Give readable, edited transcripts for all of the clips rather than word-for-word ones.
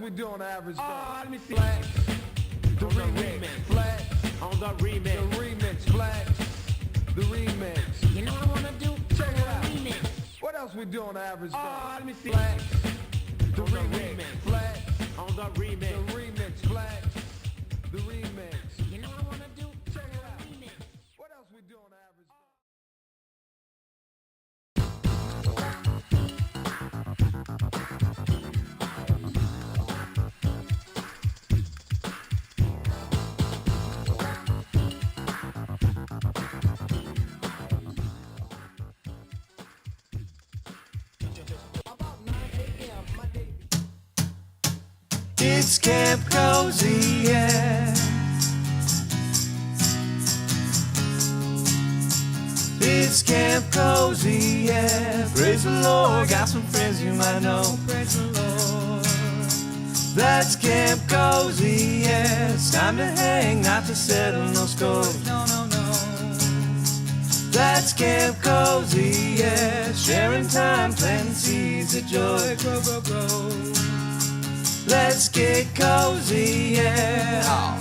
we do on average? Let me see. Flex. The On the remix. remix. Flex. On the The remix. remix. Flex. The remix. You know what I wanna do? Check it out. Remix. What else we do on average? Let me see. Flex. The On the remix. remix. Flex. On the remix. The remix. Flex. The remix. You know what I wanna do? Check it out. Remix. What else we do on average? It's Camp Kohzee, yeah. It's Camp Kohzee, yeah. Praise the Lord, got some friends you might know. Praise the Lord. That's Camp Kohzee, yeah. It's time to hang, not to settle no scores. No, no, no. That's Camp Kohzee, yeah. Sharing time, planting seeds of joy. Grow, grow, grow. Let's get cozy, yeah. Oh.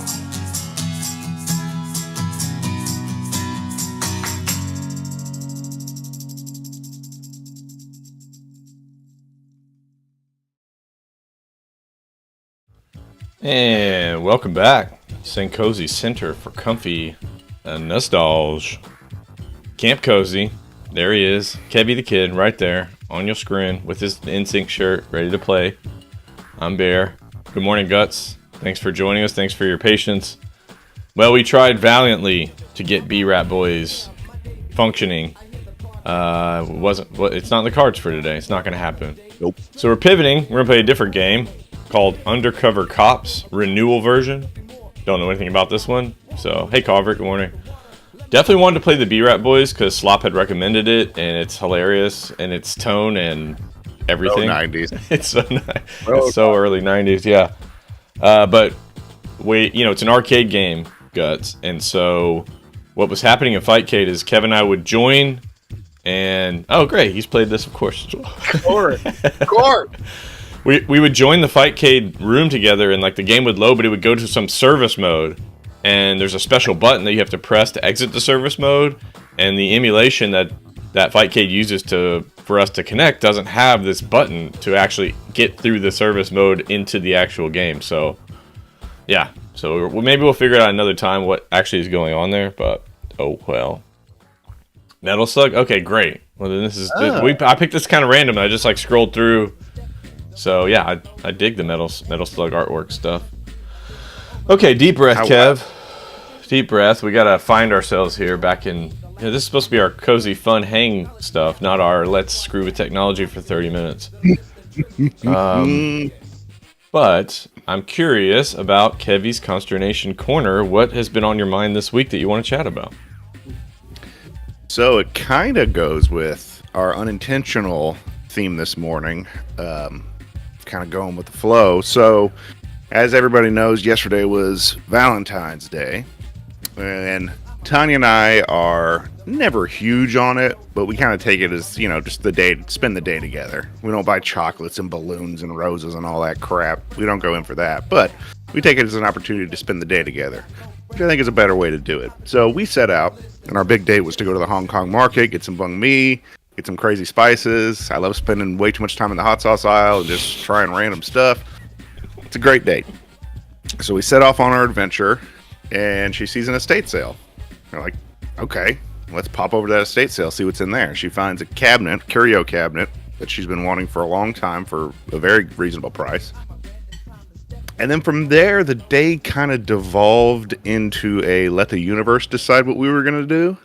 And welcome back. St. Kohzee Center for Comfy Nostalgia. Camp Kohzee. There he is. Kevy the Kid right there on your screen with his NSYNC shirt ready to play. I'm Bear. Good morning, Guts. Thanks for joining us. Thanks for your patience. Well, we tried valiantly to get B-Rap Boys functioning. It's not in the cards for today. It's not going to happen. Nope. So we're pivoting. We're going to play a different game called Undercover Cops Renewal Version. Don't know anything about this one. So, hey, Carver. Good morning. Definitely wanted to play the B-Rap Boys because Slop had recommended it, and it's hilarious, and its tone and everything. 90s. It's so early 90s, yeah. But it's an arcade game, Guts, and so what was happening in Fightcade is Kevin and I would join, and oh great, he's played this, of course. Of course. We would join the Fightcade room together, and like the game would load, but it would go to some service mode, and there's a special button that you have to press to exit the service mode, and the emulation that Fightcade uses for us to connect doesn't have this button to actually get through the service mode into the actual game. So, yeah. So maybe we'll figure it out another time what actually is going on there. But oh well. Metal Slug. Okay, great. Well then I picked this kind of random. I just like scrolled through. So yeah, I dig the Metal Slug artwork stuff. Okay, deep breath, Kev. Deep breath. We gotta find ourselves here back in. This is supposed to be our cozy, fun hang stuff, not our let's screw with technology for 30 minutes. But I'm curious about Kevy's Consternation Corner. What has been on your mind this week that you want to chat about? So it kind of goes with our unintentional theme this morning, kind of going with the flow. So, as everybody knows, yesterday was Valentine's Day, and Tanya and I are never huge on it, but we kind of take it as, just the day, spend the day together. We don't buy chocolates and balloons and roses and all that crap. We don't go in for that, but we take it as an opportunity to spend the day together, which I think is a better way to do it. So we set out, and our big date was to go to the Hong Kong market, get some banh mi, get some crazy spices. I love spending way too much time in the hot sauce aisle and just trying random stuff. It's a great date. So we set off on our adventure, and she sees an estate sale. We're like, okay, let's pop over to that estate sale, see what's in there. She finds a curio cabinet that she's been wanting for a long time for a very reasonable price. And then from there, the day kind of devolved into a let the universe decide what we were going to do.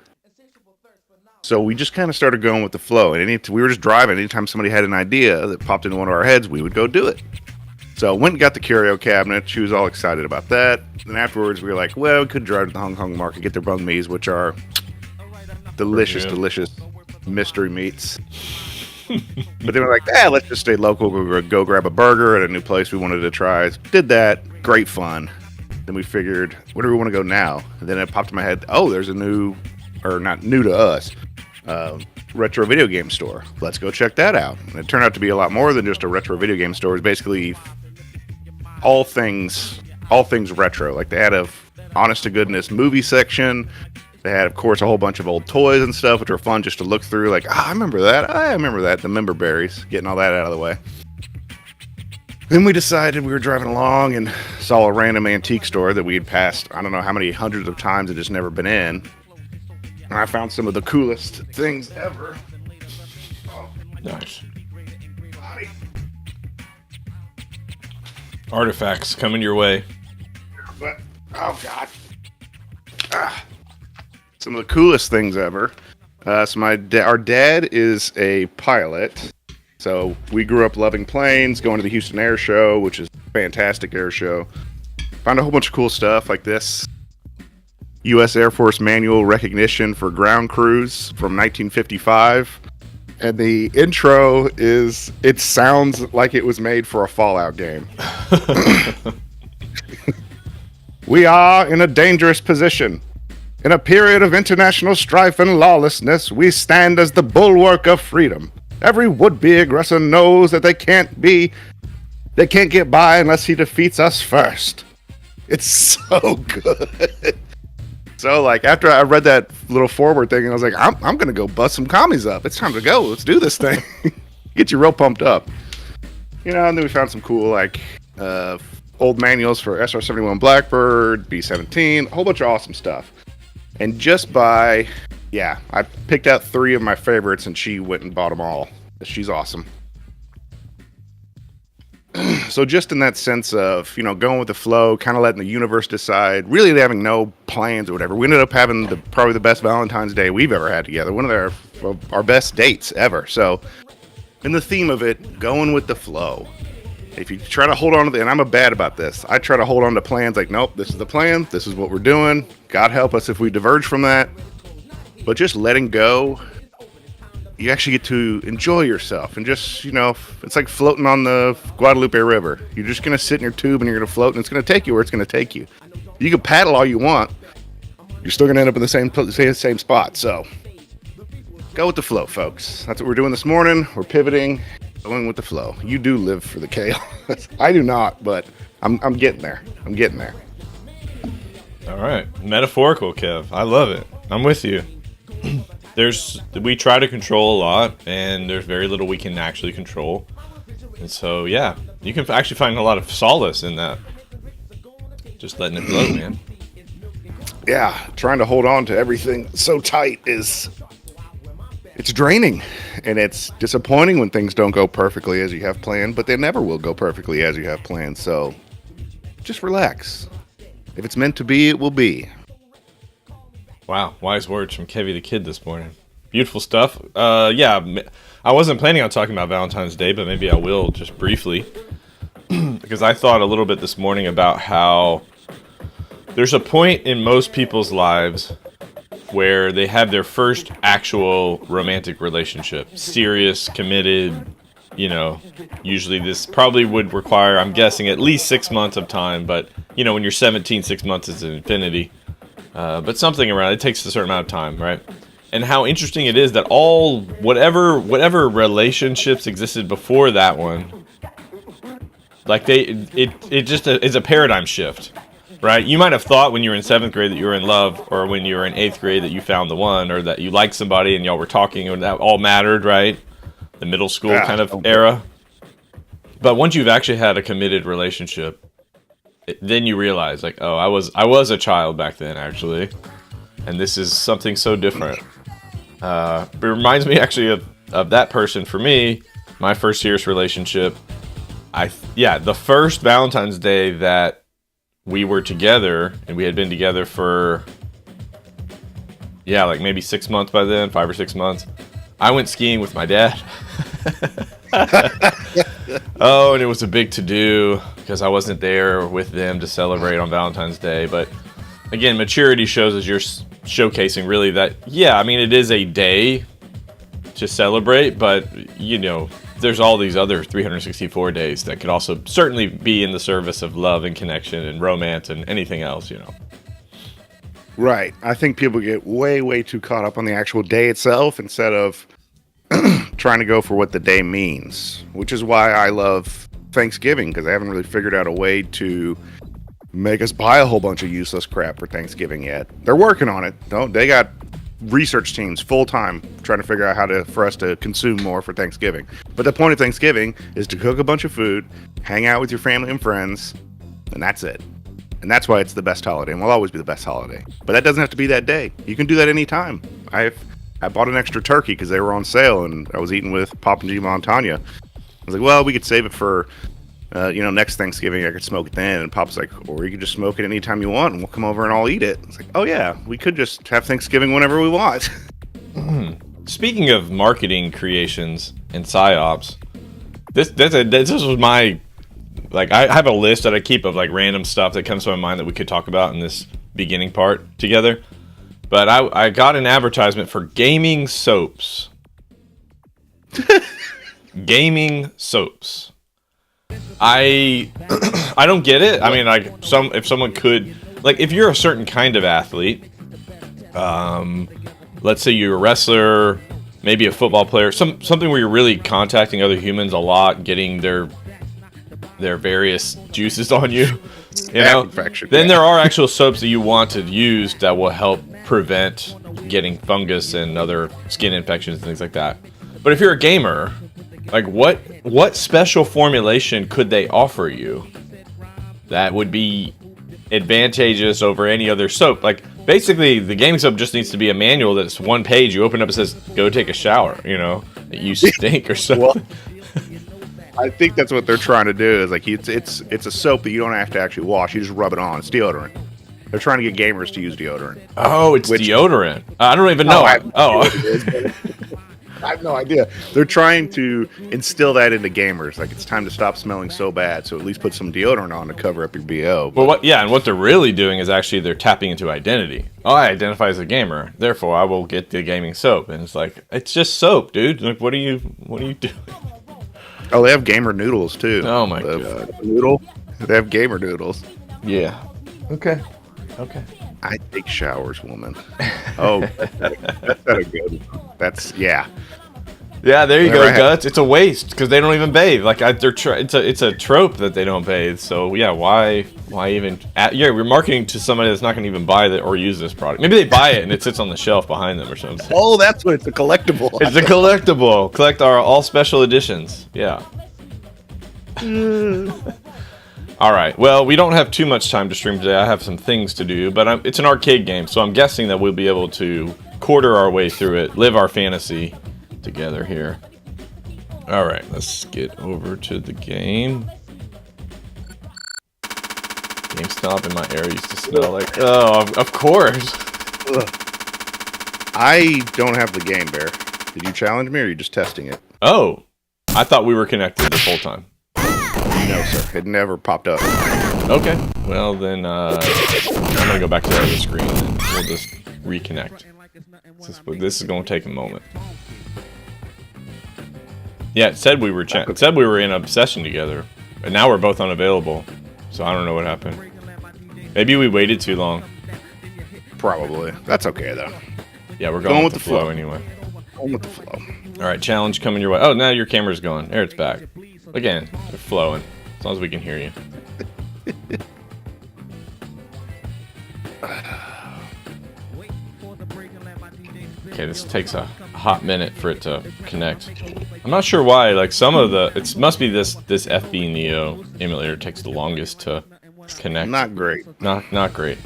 So we just kind of started going with the flow. And we were just driving. Anytime somebody had an idea that popped into one of our heads, we would go do it. So went and got the curio cabinet. She was all excited about that. Then afterwards, we were like, well, we could drive to the Hong Kong market, get their banh mi's, which are delicious mystery meats. But they were like, let's just stay local. We'll go grab a burger at a new place we wanted to try. Did that. Great fun. Then we figured, where do we want to go now? And then it popped in my head, there's a new, or not new to us, retro video game store. Let's go check that out. And it turned out to be a lot more than just a retro video game store. It's basically all things retro. Like they had a honest to goodness movie section. They had, of course, a whole bunch of old toys and stuff, which are fun just to look through. Like, I remember that. The member berries, getting all that out of the way. Then we decided we were driving along and saw a random antique store that we had passed, I don't know how many hundreds of times and just never been in. And I found some of the coolest things ever. Nice. Artifacts coming your way. But, oh God. Some of the coolest things ever. So our dad is a pilot. So we grew up loving planes, going to the Houston Air Show, which is a fantastic air show. Found a whole bunch of cool stuff like this U.S. Air Force manual recognition for ground crews from 1955. And the intro it sounds like it was made for a Fallout game. We are in a dangerous position. In a period of international strife and lawlessness, we stand as the bulwark of freedom. Every would-be aggressor knows that they can't get by unless he defeats us first. It's so good. So, like, after I read that little forward thing, I was like, I'm gonna go bust some commies up. It's time to go. Let's do this thing. Get you real pumped up. And then we found some cool, like, old manuals for SR-71 Blackbird, B-17, a whole bunch of awesome stuff. And I picked out 3 of my favorites, and she went and bought them all. She's awesome. So just in that sense of, going with the flow, kind of letting the universe decide, really having no plans or whatever. We ended up having probably the best Valentine's Day we've ever had together. One of our best dates ever. So in the theme of it, going with the flow. If you try to hold on to and I'm bad about this. I try to hold on to plans like, nope, this is the plan. This is what we're doing. God help us if we diverge from that. But just letting go, you actually get to enjoy yourself. And just, it's like floating on the Guadalupe River. You're just going to sit in your tube and you're going to float, and it's going to take you where it's going to take you. You can paddle all you want. You're still going to end up in the same spot. So go with the flow, folks. That's what we're doing this morning. We're pivoting, going with the flow. You do live for the chaos. I do not, but I'm getting there. All right. Metaphorical, Kev. I love it. I'm with you. We try to control a lot, and there's very little we can actually control. And so, yeah, you can actually find a lot of solace in that. Just letting it flow, man. Yeah, trying to hold on to everything so tight it's draining, and it's disappointing when things don't go perfectly as you have planned, but they never will go perfectly as you have planned. So just relax. If it's meant to be, it will be. Wow, wise words from Kevy the Kid this morning. Beautiful stuff. I wasn't planning on talking about Valentine's Day, but maybe I will just briefly. Because I thought a little bit this morning about how there's a point in most people's lives where they have their first actual romantic relationship. Serious, committed, usually this probably would require, I'm guessing, at least 6 months of time. But, when you're 17, 6 months is an infinity. But something around it takes a certain amount of time, right? And how interesting it is that whatever relationships existed before that one, like it just is a paradigm shift, right? You might have thought when you were in 7th grade that you were in love, or when you were in 8th grade that you found the one, or that you liked somebody and y'all were talking, and that all mattered, right? The middle school kind of era. But once you've actually had a committed relationship, then you realize, like, oh, I was a child back then, actually, and this is something so different. But it reminds me actually of that person. For me, my first serious relationship, the first Valentine's Day that we were together, and we had been together for like maybe 6 months by then, 5 or 6 months. I went skiing with my dad. Oh, and it was a big to-do because I wasn't there with them to celebrate on Valentine's Day. But again, maturity shows as you're showcasing really that, it is a day to celebrate, but, there's all these other 364 days that could also certainly be in the service of love and connection and romance and anything else, Right. I think people get way, way too caught up on the actual day itself instead of trying to go for what the day means, which is why I love Thanksgiving because they haven't really figured out a way to make us buy a whole bunch of useless crap for Thanksgiving yet. They're working on it. They got research teams full time trying to figure out for us to consume more for Thanksgiving. But the point of Thanksgiving is to cook a bunch of food, hang out with your family and friends, and that's it. And that's why it's the best holiday and will always be the best holiday. But that doesn't have to be that day. You can do that anytime. I bought an extra turkey because they were on sale and I was eating with Pop and G Montana. I was like, well, we could save it for next Thanksgiving. I could smoke it then. And Pop's like, or you could just smoke it anytime you want and we'll come over and I'll eat it. It's like, oh yeah, we could just have Thanksgiving whenever we want. Speaking of marketing creations and psyops, this was my, like, I have a list that I keep of like random stuff that comes to my mind that we could talk about in this beginning part together. But I got an advertisement for gaming soaps. Gaming soaps. I don't get it. I mean, like, if someone could, like, if you're a certain kind of athlete, let's say you're a wrestler, maybe a football player, something where you're really contacting other humans a lot, getting their various juices on you, Infection, then there are actual soaps that you want to use that will help prevent getting fungus and other skin infections and things like that. But if you're a gamer, like, what special formulation could they offer you that would be advantageous over any other soap? Like, basically, the gaming soap just needs to be a manual that's one page. You open up, it says, go take a shower, you stink or something. Well, I think that's what they're trying to do. Is like it's a soap that you don't have to actually wash. You just rub it on. It's deodorant. They're trying to get gamers to use deodorant. Oh, it's deodorant. I don't even know. I have no idea. They're trying to instill that into gamers. Like, it's time to stop smelling so bad. So at least put some deodorant on to cover up your BO. Well, what they're really doing is actually they're tapping into identity. Oh, I identify as a gamer, therefore I will get the gaming soap. And it's like, it's just soap, dude. Like, what are you doing? Oh, they have gamer noodles too. Oh my god, noodle. They have gamer noodles. Yeah. Okay. I take showers, woman. Oh, that's not a good one. Yeah. Yeah, there you go, Guts. It's a waste because they don't even bathe. Like, it's a trope that they don't bathe. So yeah, why even? We're marketing to somebody that's not going to even buy that or use this product. Maybe they buy it and it sits on the shelf behind them or something. Oh, that's what it's a collectible. It's a collectible. Collect our all special editions. Yeah. All right. Well, we don't have too much time to stream today. I have some things to do, but it's an arcade game, so I'm guessing that we'll be able to quarter our way through it, live our fantasy together here. All right, let's get over to the game. GameStop in my area used to smell like, oh, of course. Ugh. I don't have the game, Bear. Did you challenge me, or are you just testing it? Oh, I thought we were connected this whole time. No, sir. It never popped up. Okay. Well, then I'm going to go back to the other screen and we'll just reconnect. This is going to take a moment. Yeah, it said we were in a session together, and now we're both unavailable. So I don't know what happened. Maybe we waited too long. Probably. That's okay though. Yeah, we're going with the flow anyway. Going with the flow. All right, challenge coming your way. Oh, now your camera's going. There, it's back. Again, they're flowing. As long as we can hear you. Okay, this takes a hot minute for it to connect. I'm not sure why. Like, some of it must be this FB Neo emulator takes the longest to connect. Not great. Not great.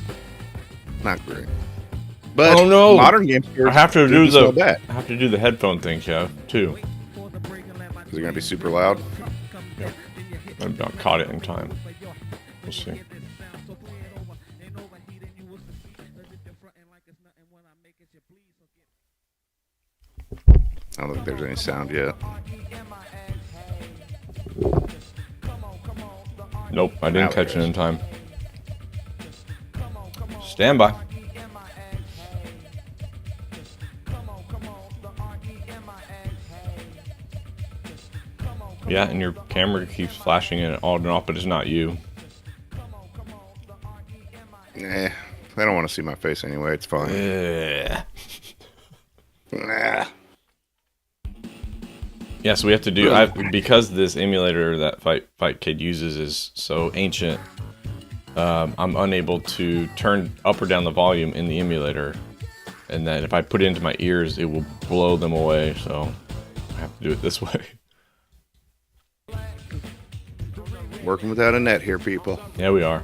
Not great. But oh no! Modern games. I have to do the headphone thing, Kev, too. Is it gonna be super loud? Yep. I've not caught it in time. We'll see. I don't think there's any sound yet. Nope, I didn't catch it in time. Stand by. Yeah, and your camera keeps flashing in on and off, but it's not you. Nah, I don't want to see my face anyway. It's fine. Nah. Yeah, so we have to do because this emulator that FightKid uses is so ancient. I'm unable to turn up or down the volume in the emulator, and then if I put it into my ears, it will blow them away. So I have to do it this way. Working without a net here, people. Yeah, we are.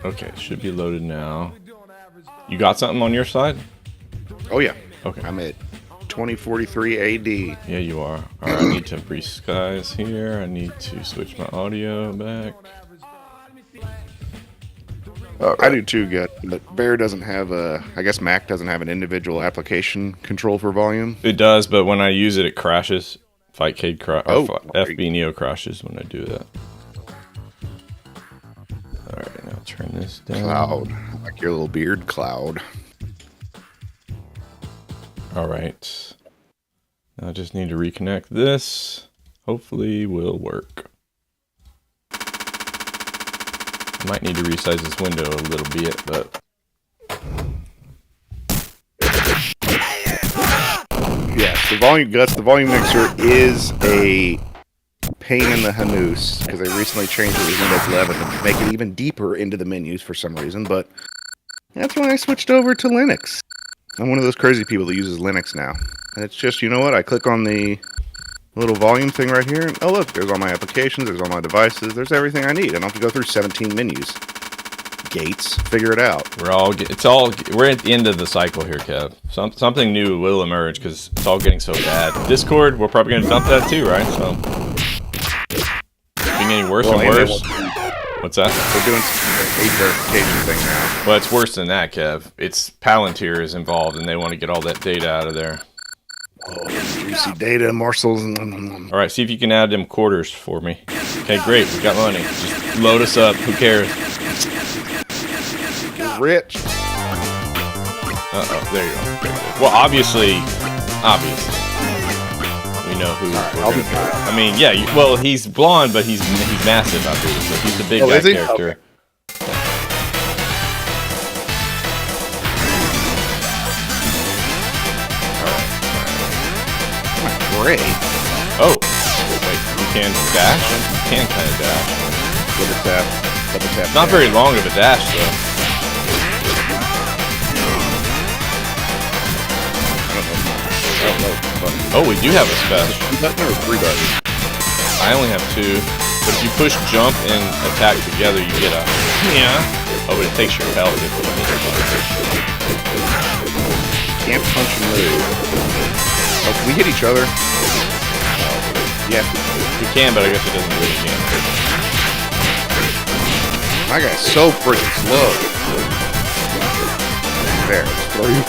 Okay, should be loaded now. You got something on your side? Oh yeah. Okay. I'm at 2043 AD. Yeah, you are. All right, I need to resize here. I need to switch my audio back. I do too, good. But Bear doesn't have a. I guess Mac doesn't have an individual application control for volume. It does, but when I use it, it crashes. FightKid FB Neo crashes when I do that. All right, now turn this down. Cloud, like your little beard, Cloud. All right. I just need to reconnect this. Hopefully will work. I might need to resize this window a little bit, but... Yeah, the volume mixer is a pain in the hanoose because they recently changed it with Windows 11 to make it even deeper into the menus for some reason, but that's why I switched over to Linux. I'm one of those crazy people that uses Linux now. And it's just, you know what? I click on the little volume thing right here, and oh look, there's all my applications, there's all my devices, there's everything I need. I don't have to go through 17 menus. Gates, figure it out. We're at the end of the cycle here, Kev. Something new will emerge because it's all getting so bad. Discord, we're probably going to dump that too, right? So, being getting worse and worse. What's that? We're doing some age verification thing now. Well, it's worse than that, Kev. It's Palantir is involved, and they want to get all that data out of there. Oh, juicy data morsels. All right, see if you can add them quarters for me. Okay, great. We got money. Just load us up. Who cares? Rich. Uh-oh, there you go. Well, obviously, we know who we're gonna go. I mean, yeah, well, he's blonde, but he's massive, obviously. So he's the big guy character. Okay. Great. Oh, wait, you can dash? You can kind of dash. Double tap. Not very long of a dash, though. Oh, we do have a special. 2 button or 3 buttons? I only have 2, but if you push jump and attack together, you get a Oh, but it takes your health. Can't punch and move. Oh, can we hit each other? Yeah. You can, but I guess it doesn't do it again. My guy's so freaking slow. There, let's throw you.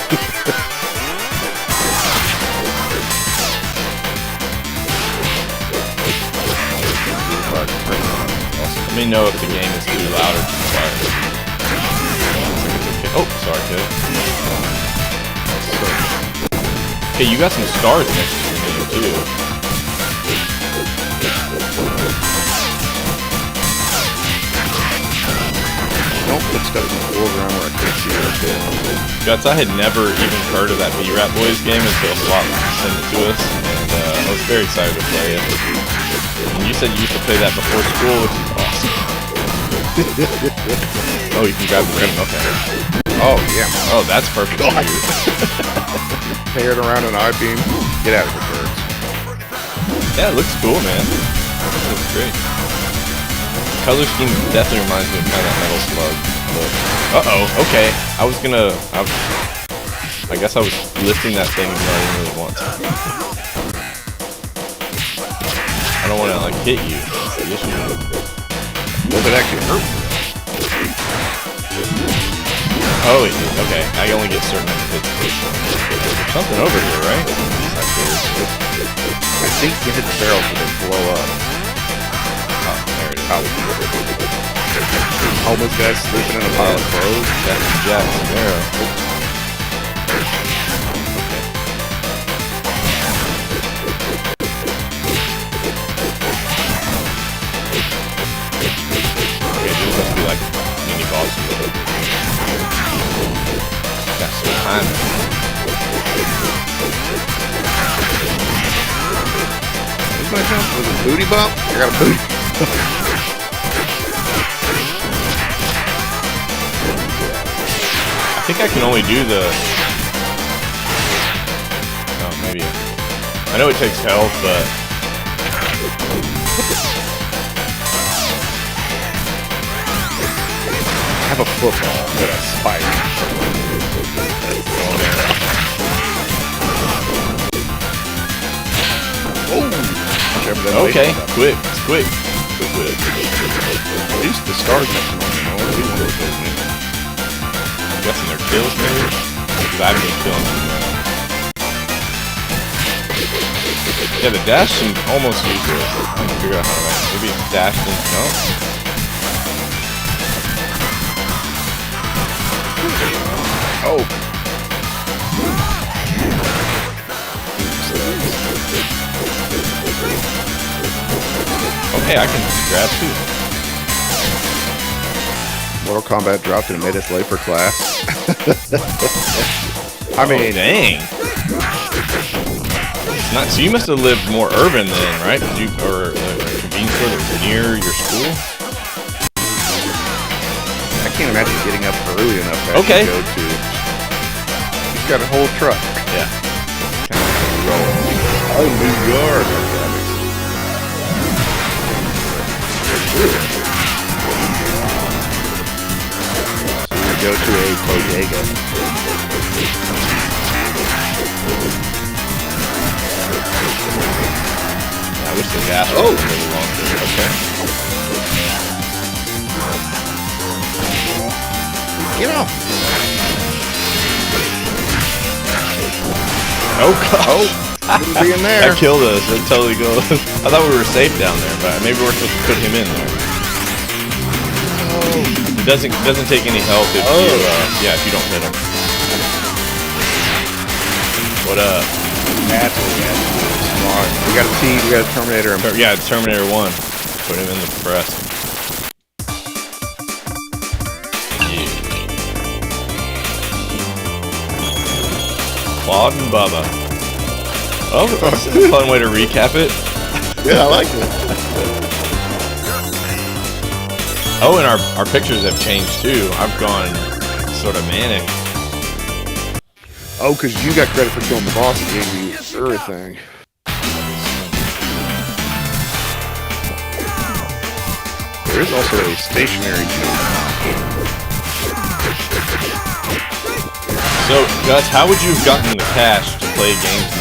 Let me know if the game is too loud or too quiet. Okay. Oh, sorry, kid. Hey, you got some stars next to your name, too. Don't put stuff in the foreground where I can't see it. Guts, I had never even heard of that B-Rap Boys game until Swap sent it to us, and I was very excited to play it. And you said you used to play that before school, which is awesome. Oh, you can grab the ring, okay. Oh, yeah. Oh, that's perfect for you. Tear it around an I-beam. Get out of here, birds. Yeah, it looks cool, man. It looks great. The color scheme definitely reminds me of kind of that Metal Slug look. Uh-oh, okay. I guess I was lifting that thing and I didn't really want to. I don't want to, like, hit you. That's the issue. Does it actually hurt? Oh, okay. I only get certain hits. There's something over here, right? I think you hit the barrels and they blow up. Oh, there it is. Homeless guy sleeping in a pile of clothes. That's Jack's arrow. Okay, these must be like mini bosses. Got some time. when I jumped? Was it booty bump? I got a booty. I think I can only do the... Oh, maybe... I know it takes health, but... I have a football with a spike. Oh! Okay, quick. It's quick. Quick. At least the stars next to me. I'm guessing they're kills, maybe? Because I haven't been killing them. Yeah, the dash seems almost useless. I'm trying to figure out how to... Maybe it's dash and jump? Oh! Okay, I can grab too. Mortal Kombat dropped and made us late for class. I mean... Dang! Not, so you must have lived more urban then, right? Did you, or a convenience store that was near your school? I can't imagine getting up early enough to Okay. actually go to... He's got a whole truck. Yeah. Oh, New York! So we go to a bodega. I wish the gas was really long there. Okay. Get off! Oh god! Oh! Shouldn't be in there. That killed us. That totally killed us. I thought we were safe down there, but maybe we're supposed to put him in there. It doesn't take any health if you if you don't hit him. What up? That's what we have to do. Smart. We got a T, we got a Terminator. Yeah, it's Terminator 1. Put him in the press. Yeah. Claude and Bubba. Oh, this is a fun way to recap it. Yeah, I like it. Oh, and our pictures have changed too. I've gone sort of manic. Oh, because you got credit for killing the boss and gave you everything. There is also a stationary jump. So, Gus, how would you have gotten the cash to play games?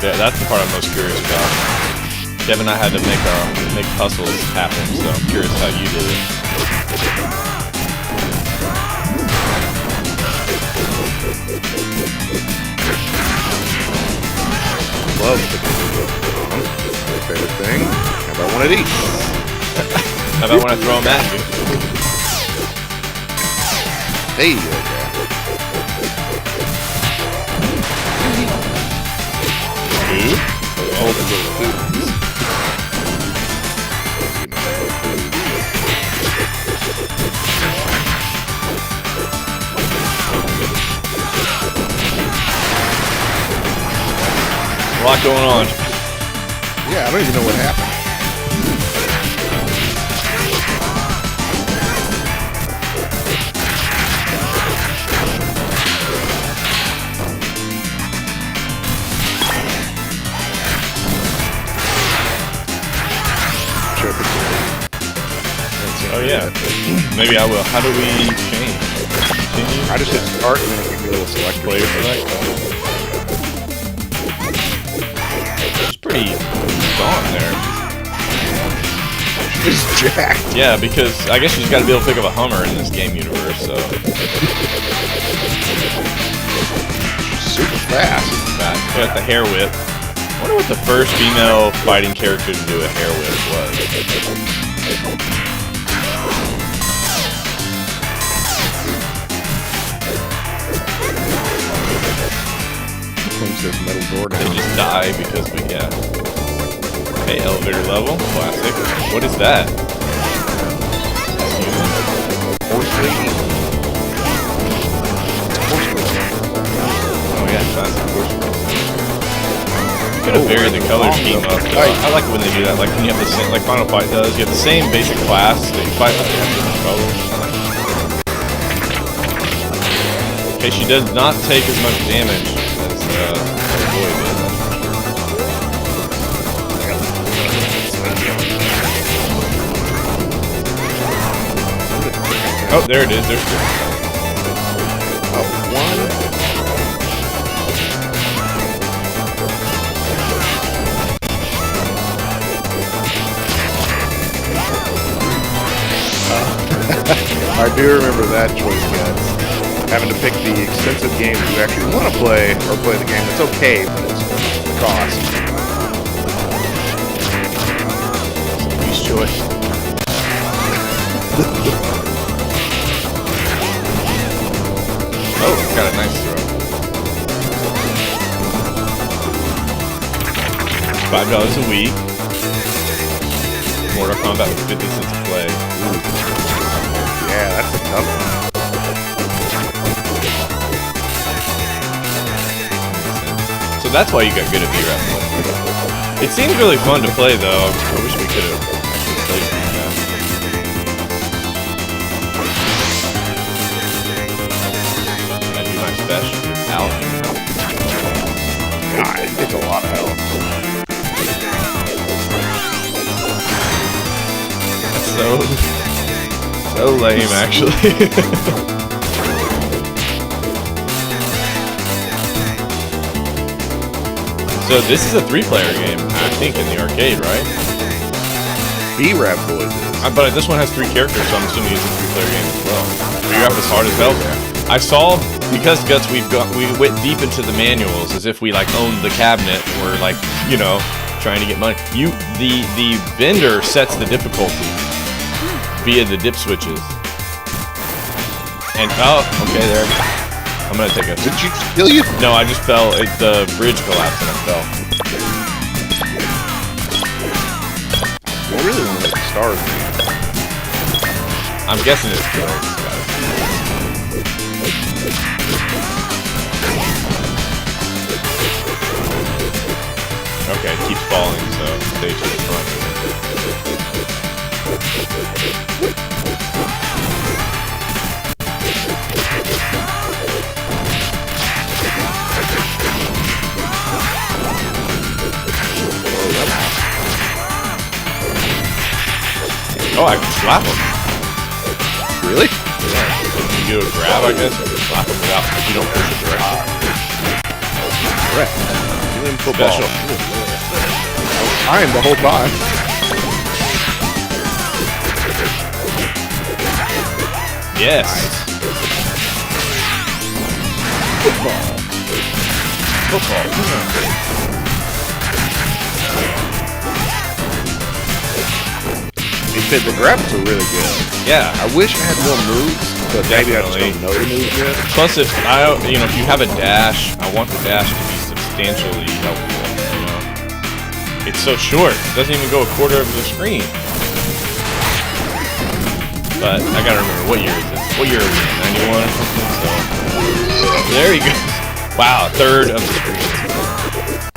That's the part I'm most curious about. Kevin and I had to make puzzles happen, so I'm curious how you did it. Love the my favorite thing. How about one of these? How about when I throw them at you? Hey, okay. Oh, the little food. A lot going on. Yeah, I don't even know what happened. Oh yeah. Maybe I will. How do we change? Continue? I just hit start and then it gave me a little selector. Player select. It's pretty gone there. It's jacked. Yeah, because I guess you just got to be able to pick up a Hummer in this game universe. So Super fast. got the hair whip. I wonder what the first female fighting character to do a hair whip was. Close this metal door They down. just die because we, yeah. Okay, elevator level, classic. What is that? Horse lady. Oh yeah, classic horse. could have varied the color scheme up. I like it when they do that. Like when you have the same, like Final Fight does. You have the same basic class. They fight with different colors. Okay, she does not take as much damage as the boy did. Oh, there it is. There's two. One. I do remember that choice, guys. Having to pick the expensive games you actually want to play, or play the game that's okay, but it's the cost. Please choice. Oh, got a nice throw. $5 a week. Mortal Kombat with 50 cents a play. Ooh. Yeah, that's a tough one. So that's why you got good at B-Rap. It seems really fun to play, though. I wish we could have actually played it. Can I do my special without any help? God, it's a lot of help. That's so lame, actually. So this is a 3-player game, I think, in the arcade, right? B-Rap Boys is. But this one has 3 characters, so I'm assuming it's a 3-player game as well. B-Rap is hard as hell. I saw, because Guts, we went deep into the manuals as if we like owned the cabinet and we're like, you know, trying to get money. The vendor sets the difficulty via the dip switches. And oh, okay, there. I'm gonna take a. Did you kill you? No, I just fell. The bridge collapsed and I fell. I really want to start. I'm guessing it's kills, guys. Okay, it keeps falling, so stay to the front. Oh, I can slap him. Really? Yeah. You do a grab, I guess, and slap him without, if you don't push it directly. Correct. Doing football. Special. I am the whole time. Yes. Nice. Football. The grabs are really good. Yeah. I wish I had more moves, but maybe I just don't know the moves yet. Plus, if you have a dash, I want the dash to be substantially helpful. You know, it's so short; it doesn't even go a quarter of the screen. But I gotta remember, what year is this? What year are we in? 91 or something? So there you go. Wow, a third of the screen.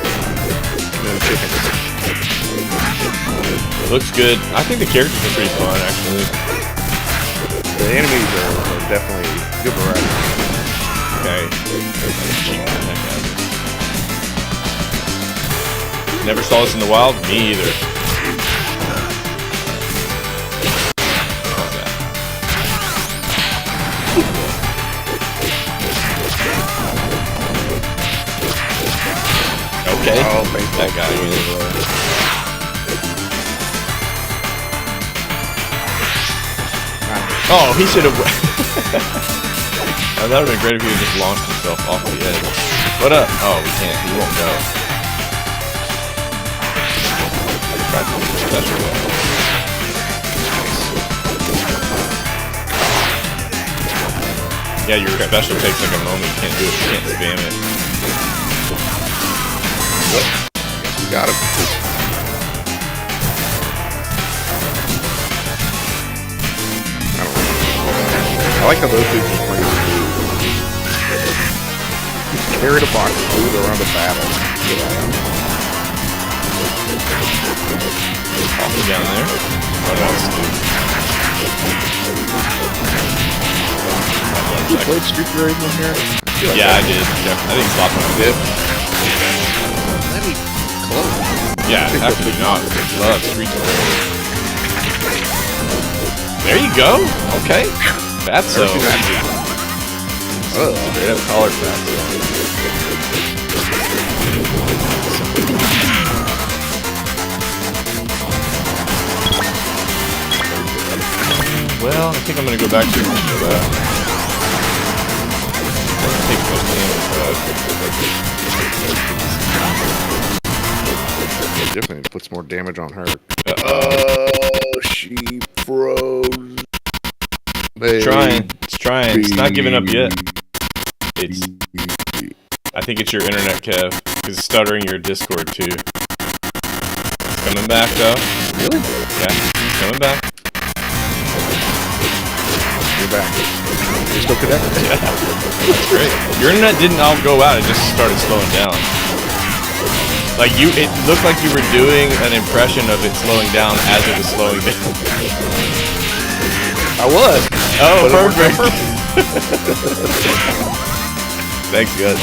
And then chickens. Looks good. I think the characters are pretty fun, actually. The enemies are definitely good variety. Okay. Never saw this in the wild? Me either. Okay. Oh, that guy really. Oh, he should have. That would have been great if he had just launched himself off the edge. What up? Oh, we can't. He won't go. Try to do special weapon. Yeah, your special takes like a moment. You can't do it. You can't spam it. What? You got him. I like how those dudes just bring food. Just carried a box of food around a battle. Coffee down there. What else? You played Street Fighter in here? Yeah, I did. I think Flop Did? Let me close. Yeah, actually not. I love Street Fighter. There you go. Okay. That's so. Oh, Straight up collar fats. Well, I think I'm gonna go back to that. Take most damage, it definitely puts more damage on her. Oh, She froze. it's trying. It's trying. It's not giving up yet. It's. I think it's your internet, Kev, because it's stuttering your Discord too. Coming back though. Really? Yeah, coming back. You're back. You're still connected? Yeah, that's great. Your internet didn't all go out, it just started slowing down. Like it looked like you were doing an impression of it slowing down as it was slowing down. I was. Oh, But it worked out perfect. Thanks, guys.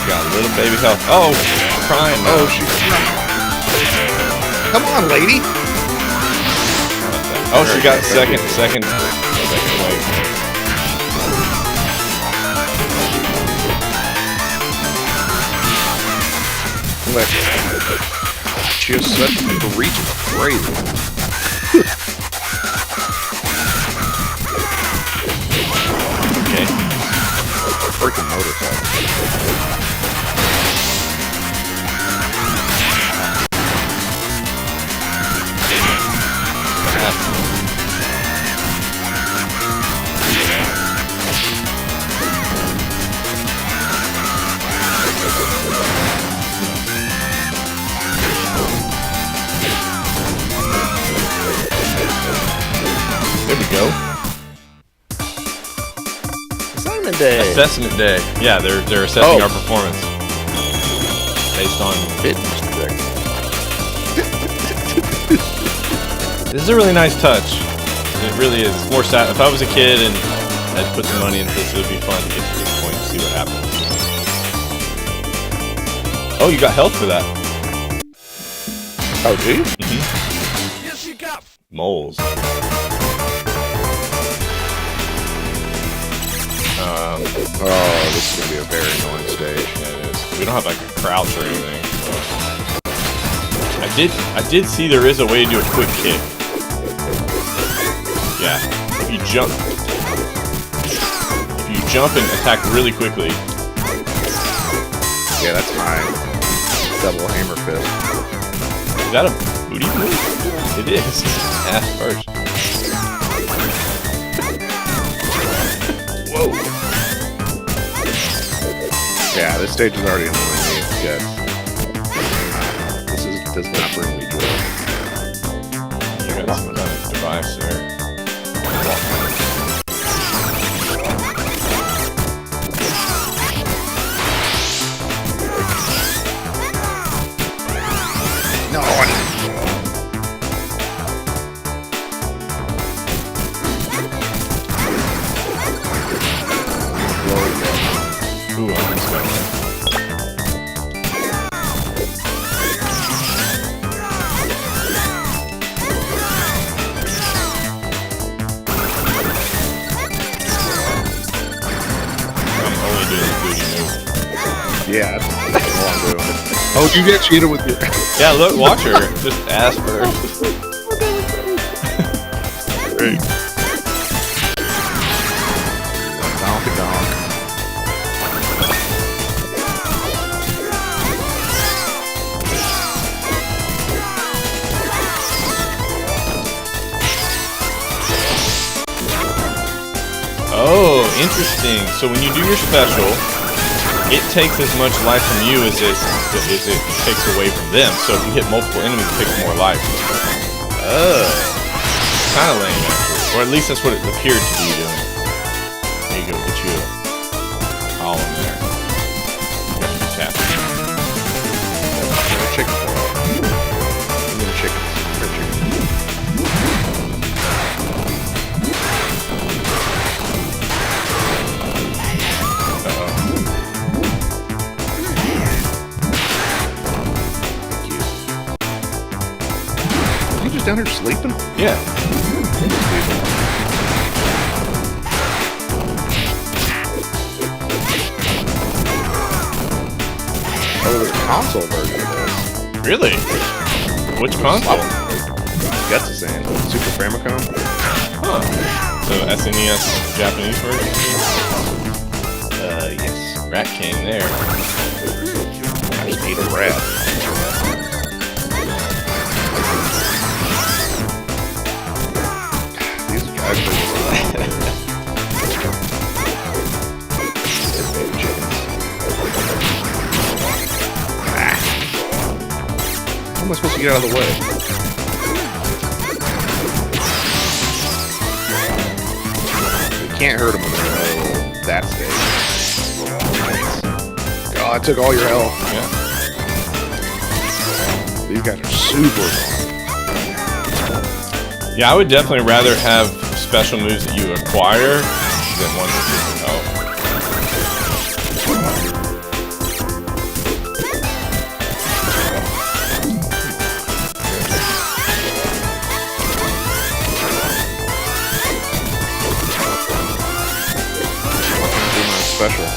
Got a little baby health. Oh, crying now. Oh, she's come on, lady. Oh, she got second wave. She has such a reach of crazy. Okay. Freaking motorcycle. There we go. Assignment day. Assessment day. Yeah, they're assessing our performance based on. Fitness check. This is a really nice touch. It really is. It's more sad. If I was a kid and I'd put some money into this, it would be fun to get to this point and see what happens. Oh, you got health for that. Oh, do you? Yes, you got. Moles. Oh, this is gonna be a very annoying stage. Yeah, it is. We don't have like a crouch or anything. So. I did see there is a way to do a quick kick. Yeah, if you jump and attack really quickly. Yeah, that's my double hammer fist. Is that a booty move? It is. Ass first. Whoa. Yeah, this stage is already annoying me. Yes. Does not bring me joy. You got some kind of device there. No. Ooh, let's go. Yeah, that's all I'm doing. Oh, you get cheated with your. Yeah, look, watch her. Just ass first. Great. Donk. Oh, interesting. So when you do your special, it takes as much life from you as it takes away from them. So if you hit multiple enemies, it takes more life. Kind of lame, actually. Or at least that's what it appeared to be doing. There you go, get you a column there. Tap. Chicken. Chicken. Down here sleeping? Yeah. Oh, there's a console version of this. Really? Which console? Guts is saying Super Famicom. Huh. So SNES Japanese version? Yes. Rat King there. I just ate a rat. How am I supposed to get out of the way? You can't hurt him with that stage. Nice. God, I took all your health. Yeah. These guys are super long. Yeah, I would definitely rather have special moves that you acquire than ones that you help. Special.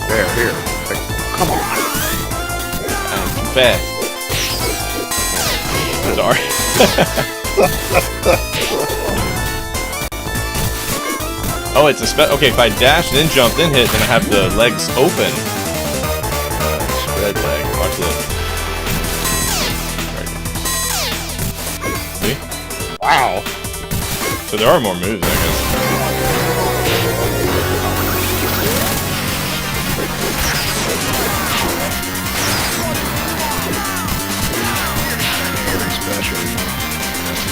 There, here. Like, come on. I'm too fast. Sorry. Oh, it's a okay, if I dash, then jump, then hit, then I have the legs open. Spread leg. Watch this. See? Wow. So there are more moves, I guess. Special.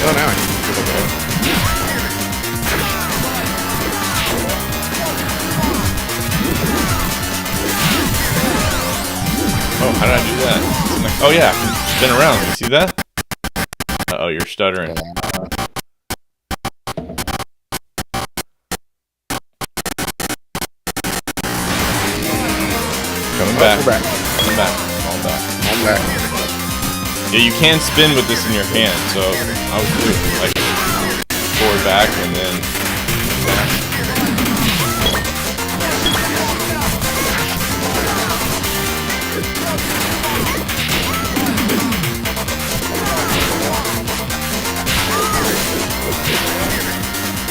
Oh, now I can do it. Oh, how did I do that? Oh yeah, spin around. You see that? Uh-oh, you're stuttering. Coming back. We're back. Coming back. Falling back. I'm back. Yeah, you can spin with this in your hand, so I would do it like forward, back, and then back.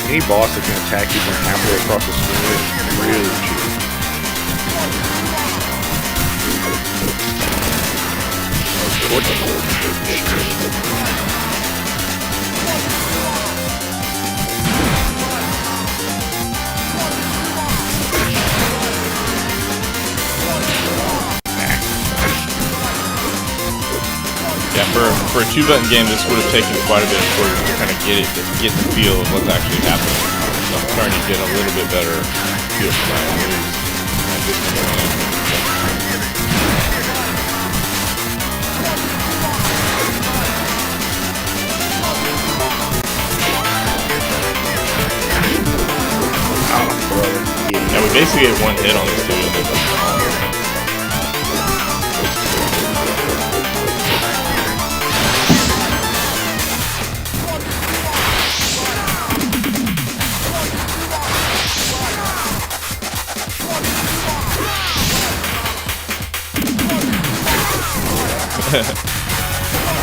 Any boss that can attack you from halfway across the screen is really cheap. Yeah, for a 2-button game, this would have taken quite a bit for to kind of get the feel of what's actually happening. So I'm trying to get a little bit better feel for my moves. Yeah, we basically get one hit on this dude and then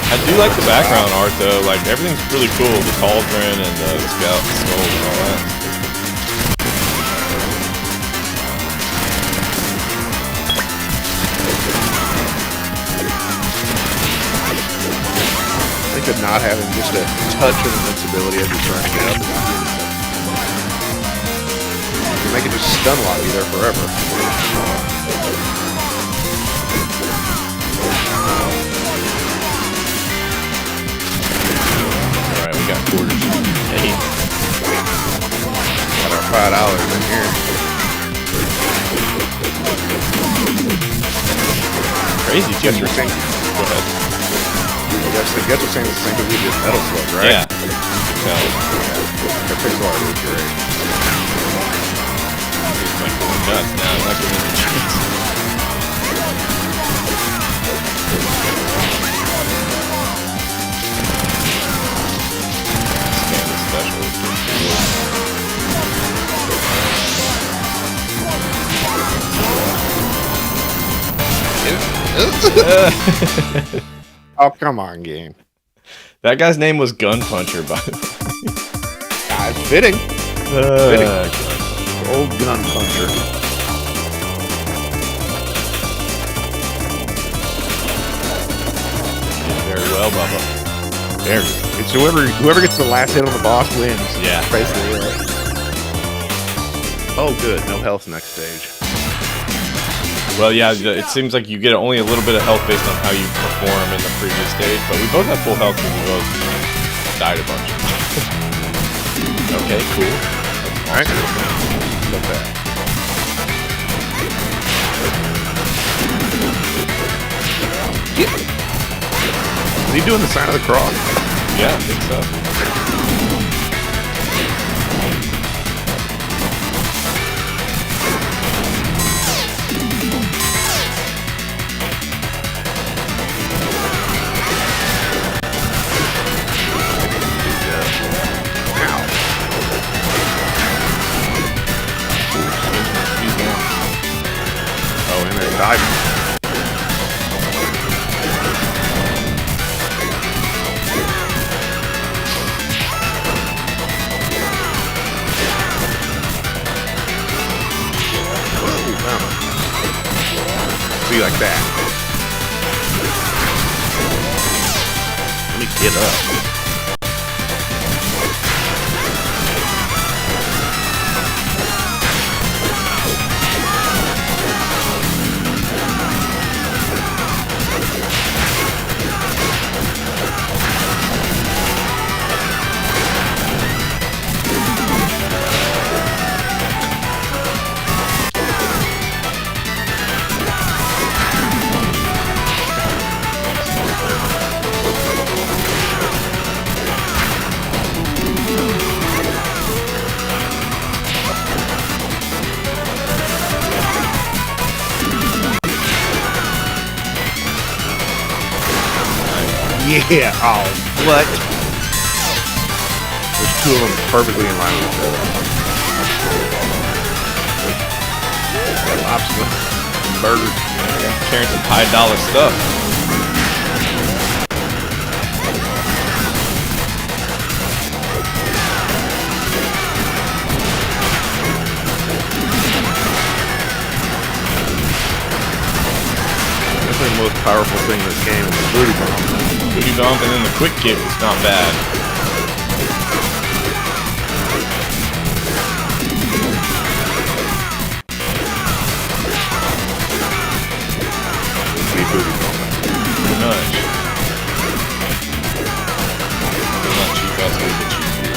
I do like the background art though, like everything's really cool, the cauldron and the scout skulls and all that. aspect of not having just a touch of invincibility as you're trying to get up. You make it just stun lock you there forever. Alright, we got quarters. Hey. Got our $5 in here. Crazy, too. Guess we're saying, Go ahead. guess we're saying the same thing we did Metal Slug, right? Yeah. So, Their pixel art is great. it's like going nuts now. I'm not giving it a chance. Scan the special. Oh, come on, game. That guy's name was Gun Puncher, by the Fitting. way. Old gun puncher. Very well, Bubba. There. It's whoever gets the last hit on the boss wins. Yeah. Basically, right. Oh, good. No health next stage. Well, yeah, it seems like you get only a little bit of health based on how you perform in the previous stage, but we both have full health because we both died a bunch. Okay, cool. All right. Not bad. Is he doing the sign of the cross? Yeah, I think so. Oh, and they're diving. See, like that. Let me get up. Yeah, oh, what? There's two of them perfectly in line with each other. Lobster. Burger. Carrying some high dollar stuff. Definitely the most powerful thing in this game is the booty bomb. Booty bump and then the quick kick is not bad. Sweet booty bomb. Pretty much. They're not cheap ass way to cheap you.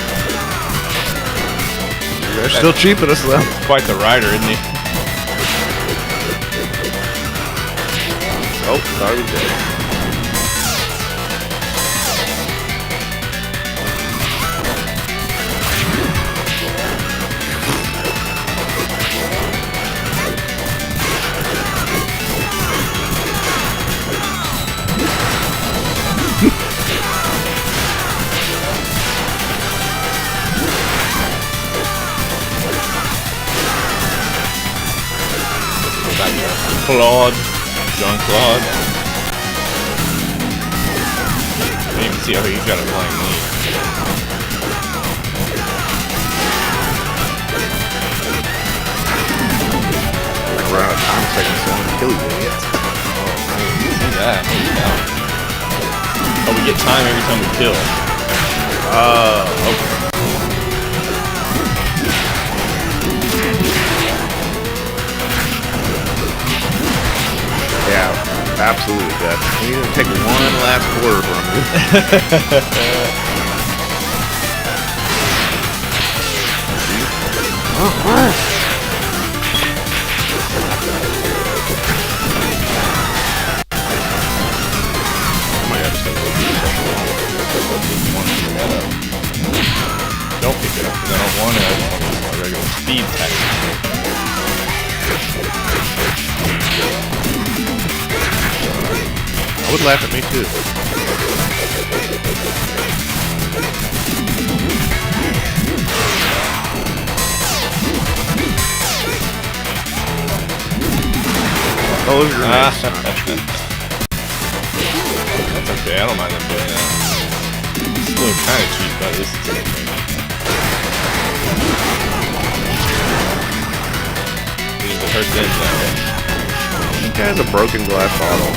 They're still cheap at us though. Quite the rider, isn't he? Oh, sorry, dead. Claude. Jean-Claude. You can even see how he's got a flying knee. Like around a time second, so I'm gonna kill you, idiot. See that. Holy cow. Oh, we get time every time we kill. Okay. Yeah, absolutely, Dad. We need to take one last quarter from you. Don't pick it up because I don't want it. I just want my regular speed tactic. I would laugh at me too. Oh, those are nice. That's okay. I don't mind them doing that. It's still kind of cheap, but this is okay. It just hurts them now. This guy has a broken glass bottle.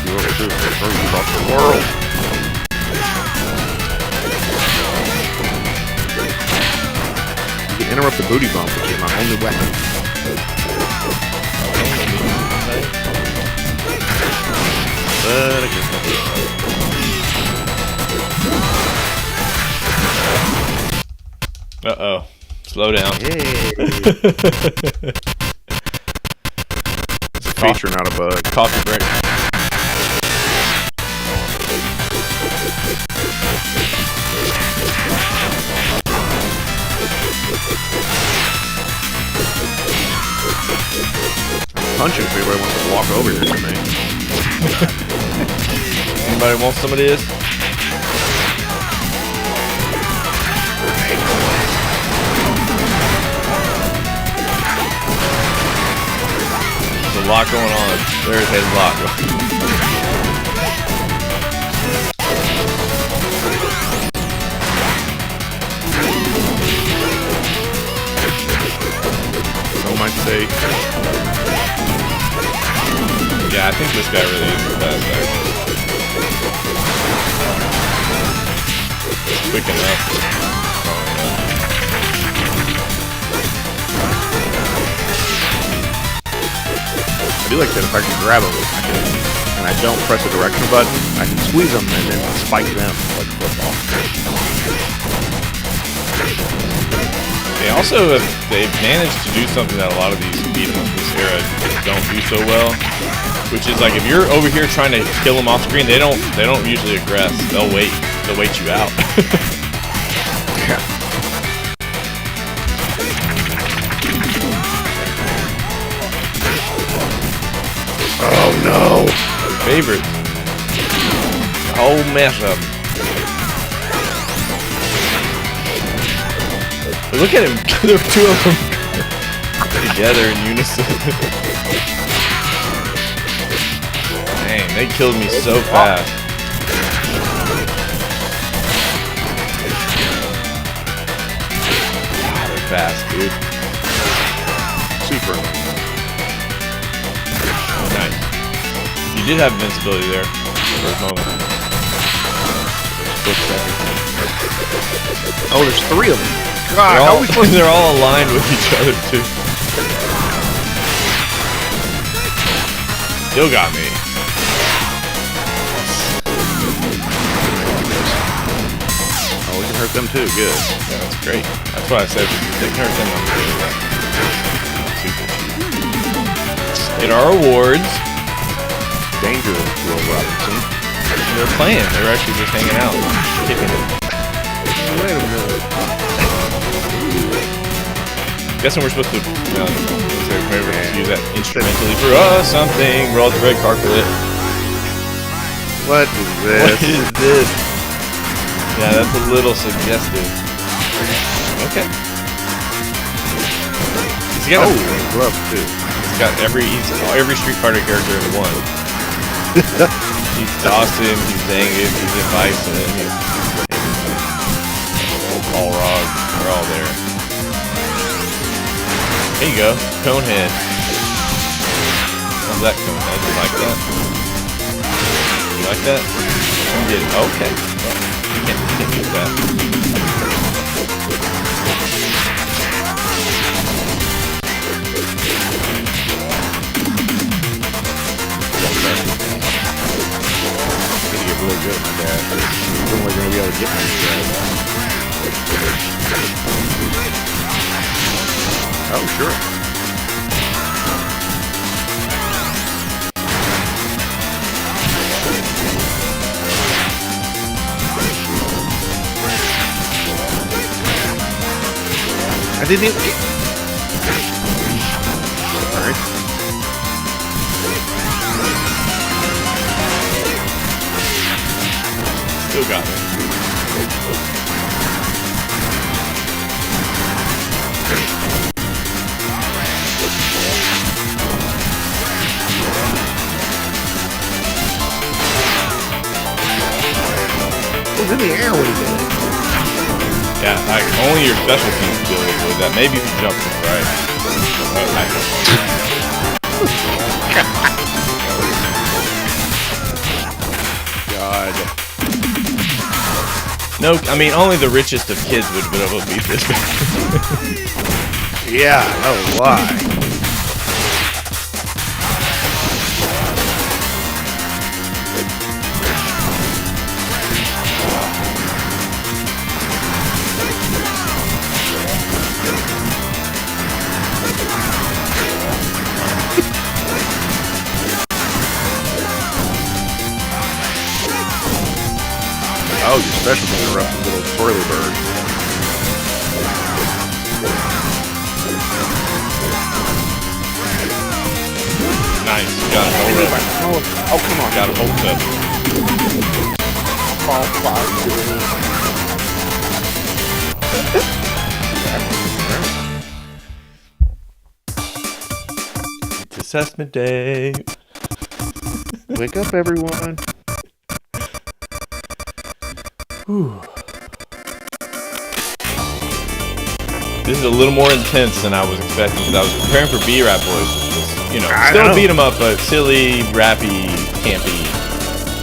You off the world. You can interrupt the booty bump, which is my only weapon. But I guess uh-oh. Slow down. Yay. It's a feature, not a bug. Coffee break. I'm punching if anybody wants to walk over here to me. Anybody want some of this? There's a lot going on. There's a lot going on. Some might say, yeah, I think this guy really is the best, actually. Quick enough. I do like that if I can grab them and I don't press the direction button, I can squeeze them and then spike them like football. They also they've managed to do something that a lot of these beat 'em up this era don't do so well, which is like if you're over here trying to kill them off screen, they don't usually aggress. They'll wait you out. Yeah. Oh no! Favorites. The whole mess of them. But look at him. There are two of them together in unison. Dang, they killed me so fast. God, they're fast, dude. Super. Nice. You did have invincibility there for a moment. Split second. Oh, there's three of them. God, how are we supposed to... They're all aligned with each other too. Still got me. Oh, we can hurt them too. Good. Yeah, that's great. That's why I said if they can hurt them, I'm good with that. Super cheap. Get our awards. Danger, Will Robinson. They're playing. They're actually just hanging out, kicking it. Wait a minute. Guessing we're supposed to use that instrumentally for something. Roll out the red carpet. What is this? What is this? Yeah, that's a little suggestive. Okay. He's got glove too. He's got every Street Fighter character in one. He's Dawson, he's Zangief, he's Bison, he's Balrog. They're all there. There you go, Conehead. How's that Conehead? You like that? You like that? You get it. Okay. Well, you can't use that. Really good at that. You're only going to be able to get my Oh, sure. I didn't even get... Alright. Still got it. It was in the air when he did it. Yeah, like only your special teams deal with that. Maybe if you jump right. God. No, I mean only the richest of kids would be able to beat this guy. Yeah, no lie. Oh, your special can interrupt the little twirly bird. Nice, you got it. Hold up. Oh, come on. Got it. Hold up. It's assessment day. Wake up, everyone. Whew. This is a little more intense than I was expecting because I was preparing for B-Rap Boys, which was, you know, still beat 'em up, but silly, rappy, campy.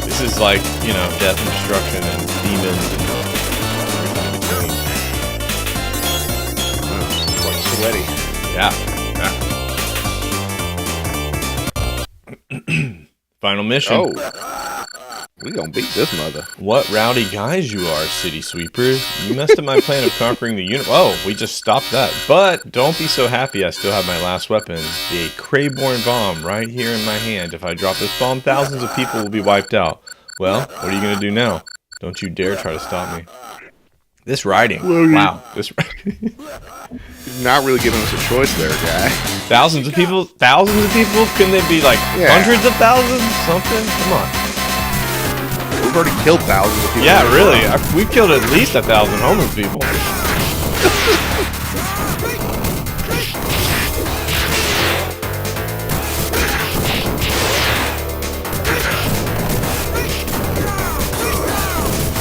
This is like, you know, death and destruction and demons and everything in between. Quite sweaty. Yeah. Final mission. Oh. We gonna beat this mother. What rowdy guys you are, city sweepers. You messed up my plan of conquering the universe. Oh, we just stopped that. But don't be so happy, I still have my last weapon, the Crayborn bomb, right here in my hand. If I drop this bomb, thousands of people will be wiped out. Well, what are you gonna do now? Don't you dare try to stop me. This writing. Wow. This writing. Not really giving us a choice there, guy. Thousands of people? Thousands of people? Couldn't they be like hundreds of thousands? Something? Come on. We've already killed thousands of people. Yeah, really. We've killed at least 1,000 homeless people.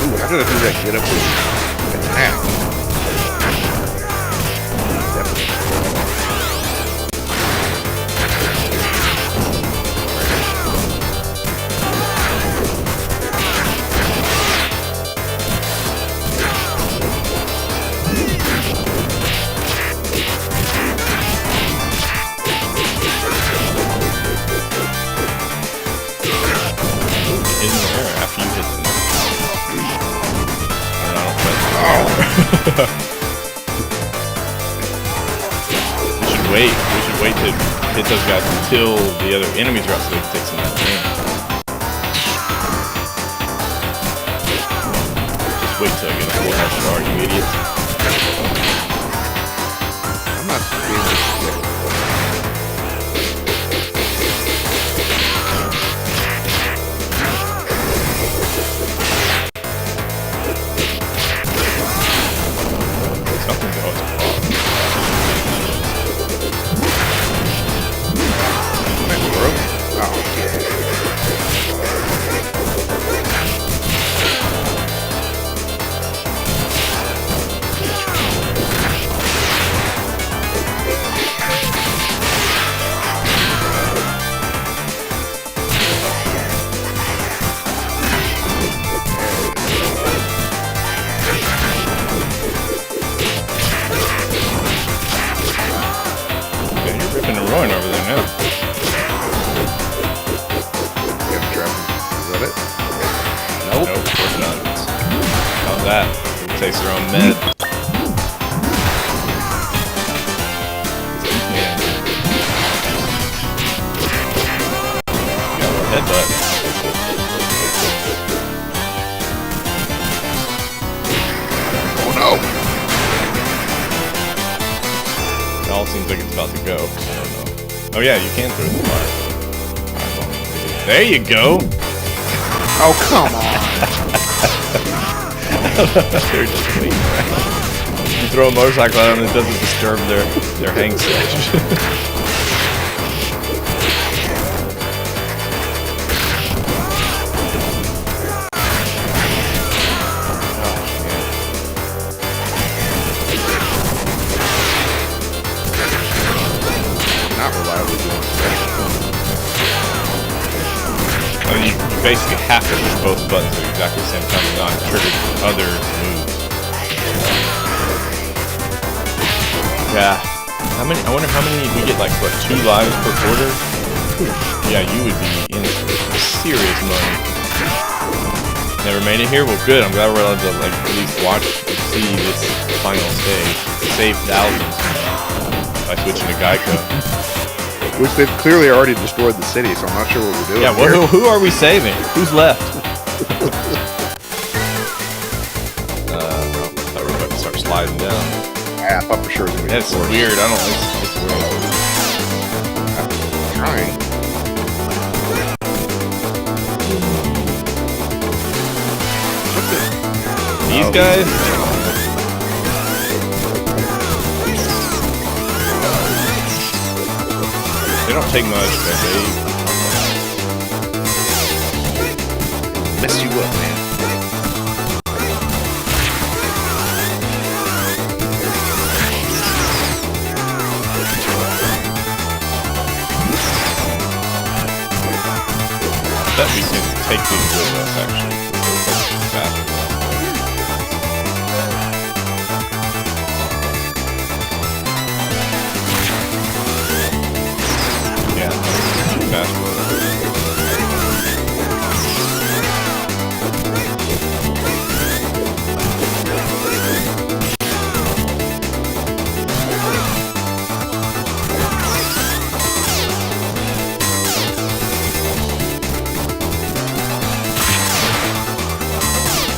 Ooh, how did I do that? Get up and attack. In the air after you hit them. We should wait. We should wait to hit those guys until the other enemies are out so they can take some of that damage. Just wait till I get a full health bar, you idiots. I'm not being this. Something's always a problem. Oh, yeah. that. Takes their own med. Headbutt. Oh no! It all seems like it's about to go. I don't know. Oh yeah, you can throw the fire. There you go. Oh come on! They're just waiting around. You throw a motorcycle at them and it doesn't disturb their hang stage. Not reliably doing special. I mean, you basically have to push both buttons at exactly the same time to not trigger other moves. Yeah. How many? I wonder how many we get. Like what? 2 lives per quarter? Yeah, you would be in serious money. Never made it here? Well, good. I'm glad we're allowed to like at least watch and see this final stage. Save thousands by switching to Geico. Which they've clearly already destroyed the city, so I'm not sure what we're doing. Yeah, well, who are we saving? Who's left? I thought we were about to start sliding down. I thought for sure it was going to be That's weird. I don't know. It's weird. I'm trying. These guys? They don't take much, but they Mess you up, man. bet we can take these with us, actually. Faster. Yeah, faster.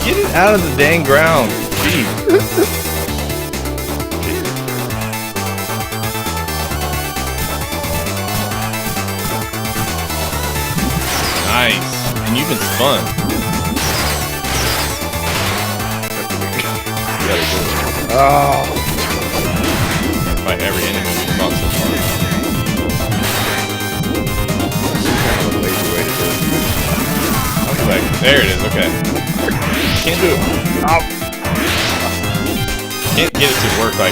Get it out of the dang ground. Jeez. Nice. And you've been spun. You gotta go. Oh. Fight every enemy we fought so far. Kind of a lazy way to do it. I'll come back. There it is. Okay. Can't do it. Oh. Can't get it to work like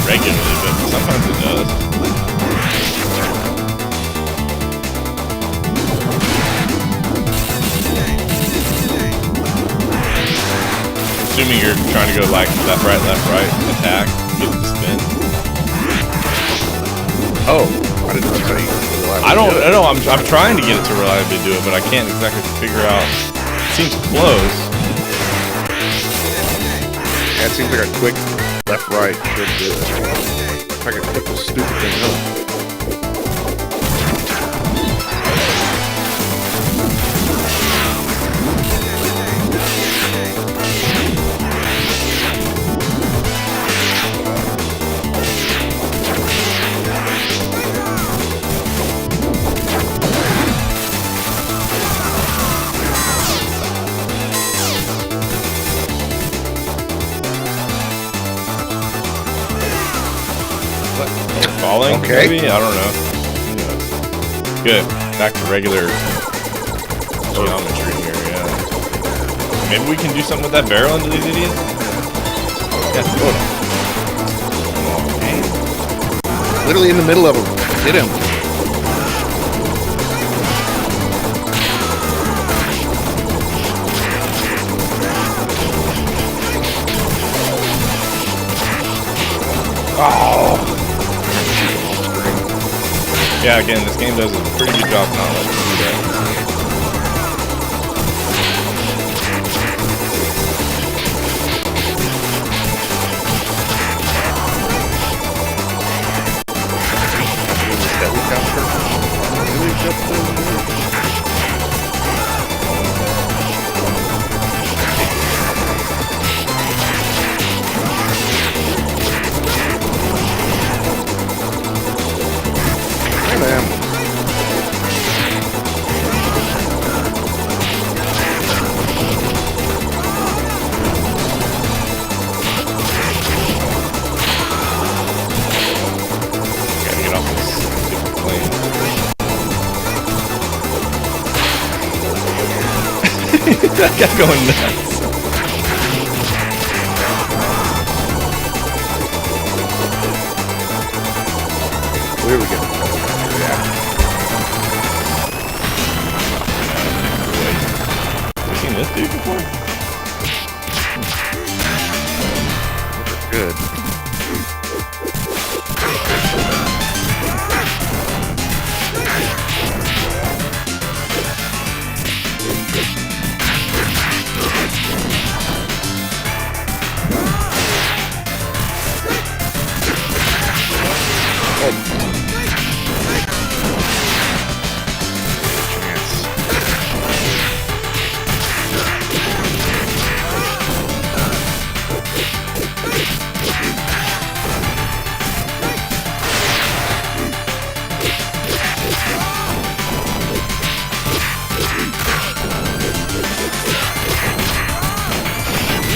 regularly, but sometimes it does. Assuming you're trying to go like left, right, attack, get it to spin. Oh. I didn't know that's how you I don't know. I'm trying to get it to reliably do it, but I can't exactly figure out. It seems close. Yeah, it seems like a quick left-right should do it. If I could put this stupid thing up. Falling? Okay. Maybe? I don't know. Who knows? Good. Back to regular geometry here, yeah. Maybe we can do something with that barrel into these idiots? Yeah, Come on, man. Literally in the middle of them. Hit him. Oh. Yeah, again, this game does a pretty good job not letting you do that. That guy going nuts. Where are we going? Yeah. Have you seen this dude before? Good.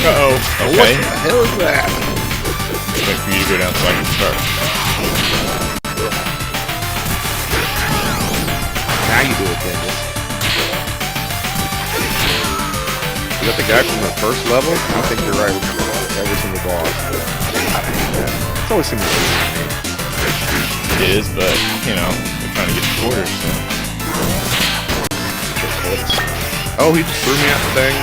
Uh-oh. What Okay. the hell is that? Wait for you to go down so I can start. Now you do it, Daniel. Is that the guy from the first level? I think you're right. Every single boss. It's always seems easy to me. It is, but, you know, we're trying to get the quarters, so. Oh, he just threw me out the thing.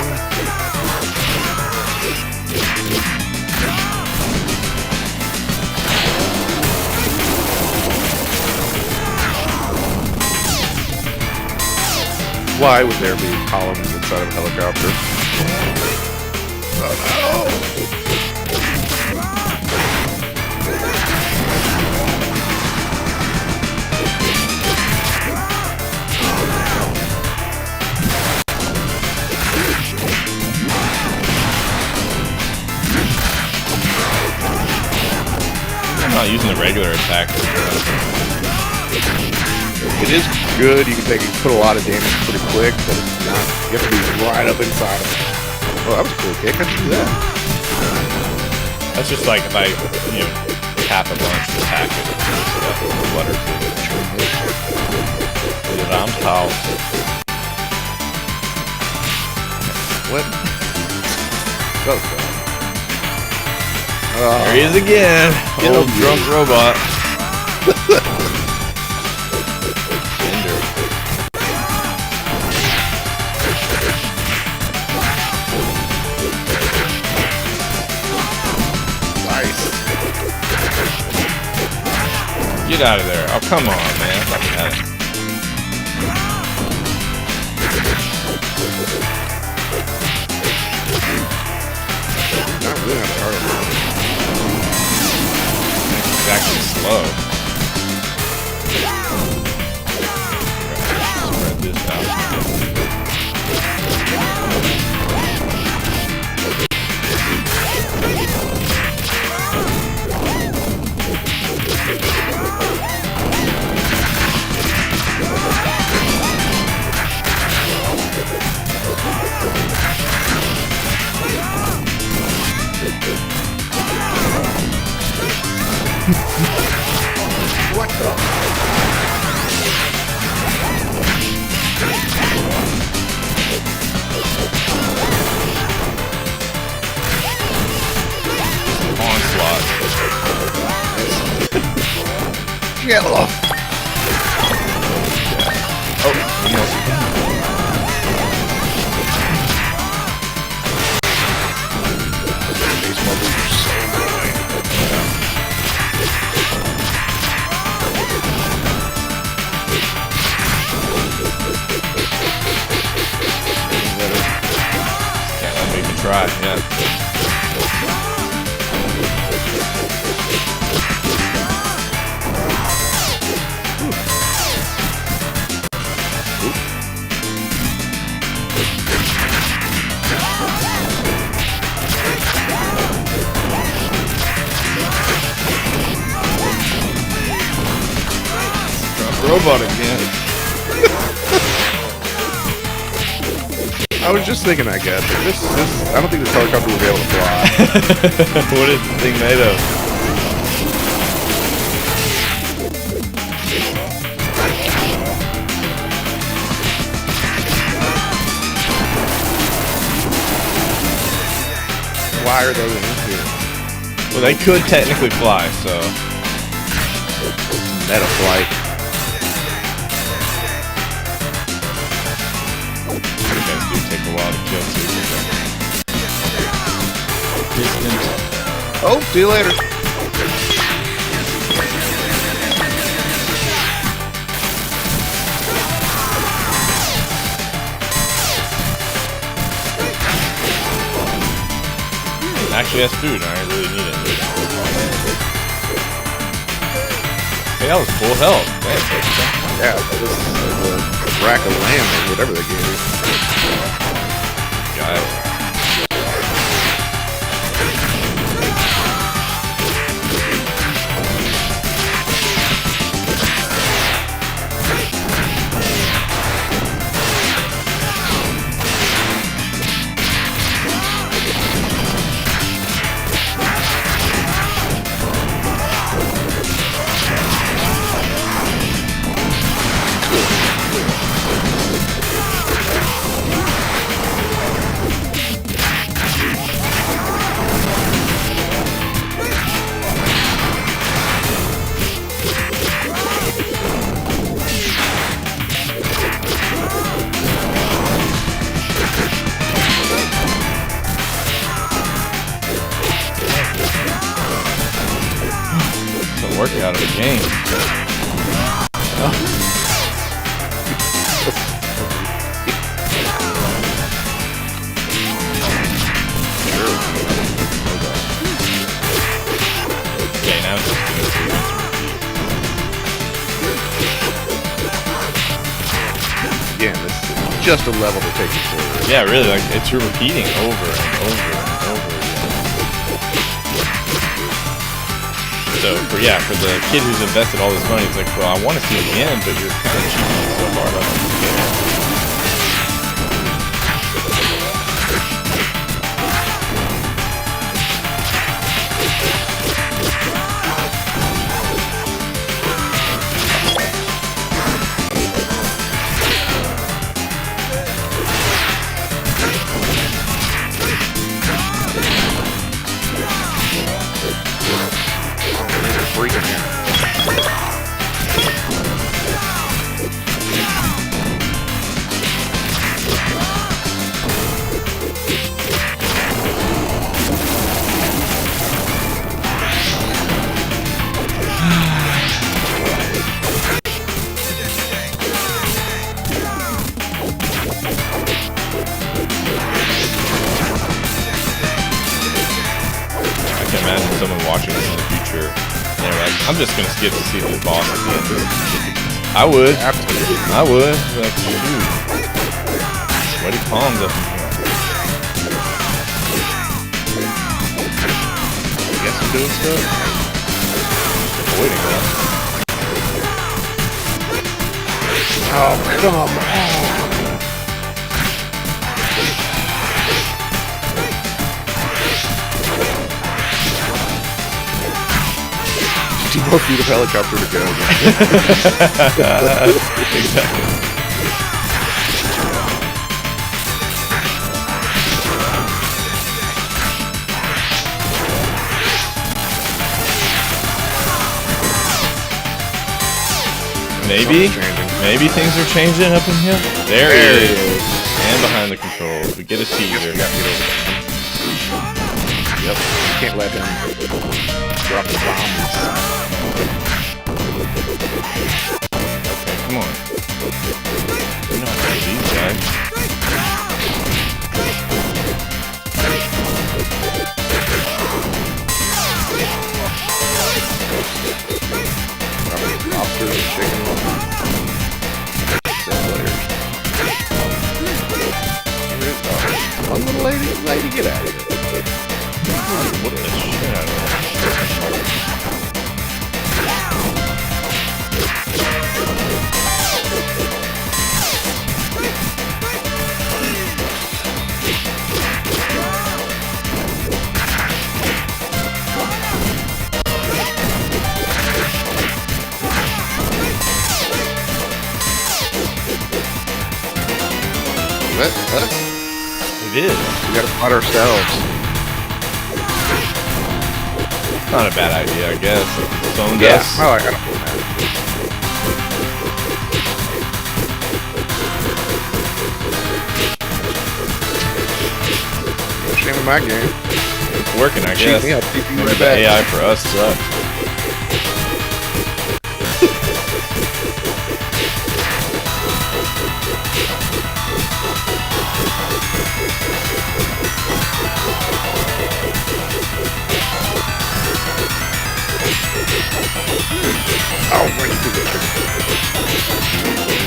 Why would there be columns inside of a helicopter? Oh I'm not using the regular attack. It is good. You can put a lot of damage pretty quick, but it's not. You have to be right up inside of it. Oh, that was a cool kick. How'd you do that? That's just like if I, you know, tap a bunch to attack it. Flutter to it. Around house. What? Go. There he is again. Get Old him, drunk you. robot. Gender. Nice. Get out of there. Oh, come on, man. Fucking hell. Not really that hard. It's actually slow. Spread this out. What the? Onslaught. Yellow. Oh, almost. These movies are so annoying. Can't let me even try. Yeah. Robot again. I was just thinking, I guess. This, I don't think this helicopter will be able to fly. What is the thing made of? fly are they in here? Well, they could technically fly, so. Meta flight. You guys do take a while to kill too. Oh, see you later. Actually, that's food. I really need it. Hey, that was full health. Yeah, that was a rack of lamb or whatever they gave you. Got it. Workout of the game. Okay, now it's just Again, this is just a level to take you forward. yeah, really, like it's repeating over and over and over again. So for the kid who's invested all this money, it's like, well, I want to see it again, but you're kind of cheating so hard on it. Freaking here. I can imagine someone watching this in the future, and they're like, I'm just gonna skip to see the boss at the end. I would. Absolutely. I would. Like, shoot. Sweaty palms up in here. Guess I'm doing stuff. Avoiding that. Oh, come on. Two more feet of helicopter to go. Exactly. Maybe things are changing up in here. There he is. And behind the controls. We get a teaser. Yep. Can't let him drop the bombs. Okay, come on. We know how to do these guys. Lobsters and chicken. One little lady, get out of here. What the shit out of Let us. It is. We gotta fight ourselves. Not a bad idea, I guess. Phone Yeah, dust. I like it. Shame in my game. It's working, I Cheat guess. me, I'll keep you Maybe right the back. AI for us sucks. Oh, wait, you did it.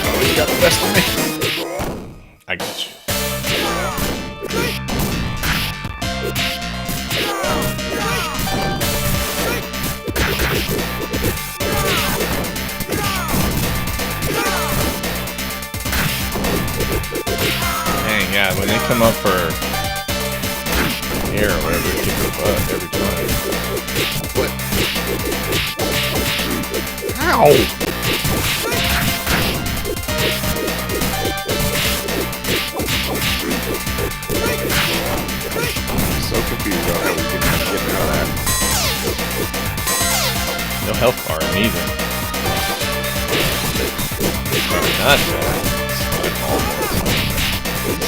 Oh, you got the best of me. I got you. Dang, yeah, when they come up for air or whatever, they kick their butt every time. What? Ow! I'm so confused about how we didn't have to get out of that. No health bar neither. Probably not bad.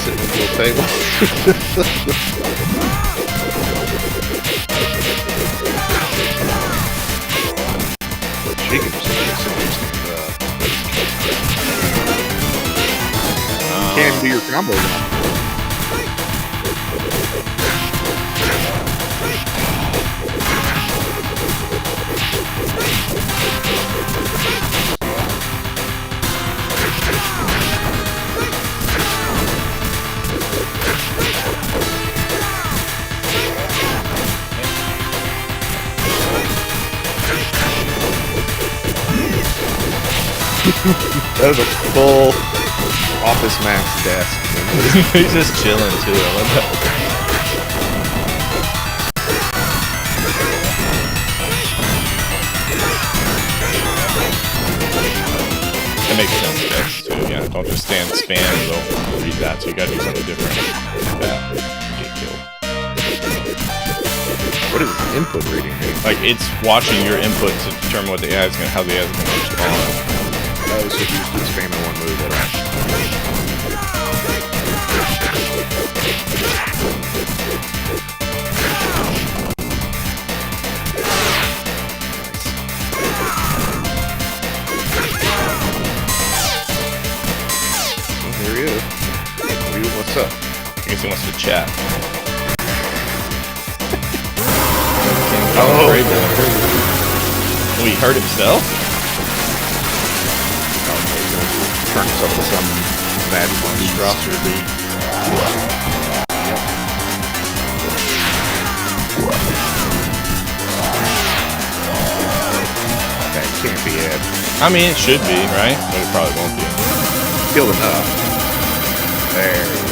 Sitting at the little table. She can just stand up. Can't do your combos on. That was a full Office Max desk. He's just chilling too. I love that. That makes sense, guys, too. Yeah, don't just stand spam and they'll read that, so you gotta do something different. Yeah, get killed. What does input reading mean? Like, it's watching your input to determine what the AI is gonna, how the AI is gonna respond. I was just used to spamming one move at us. Well, here he is. Ryu, what's up? I guess he wants to chat. Oh. Oh, he hurt himself? Turn himself into some mad monstrosity. That can't be it. I mean, it should be, right? But it probably won't be. Killed enough. There it is.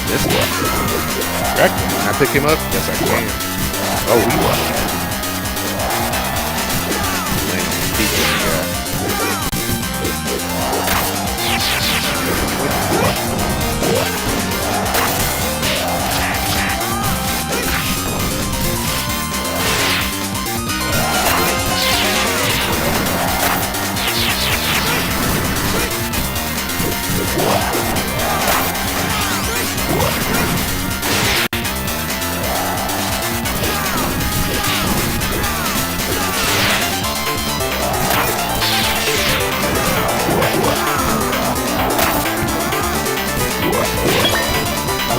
This one. Correct? Can I pick him up? Yes, I can. Oh, we won. Land on his feet,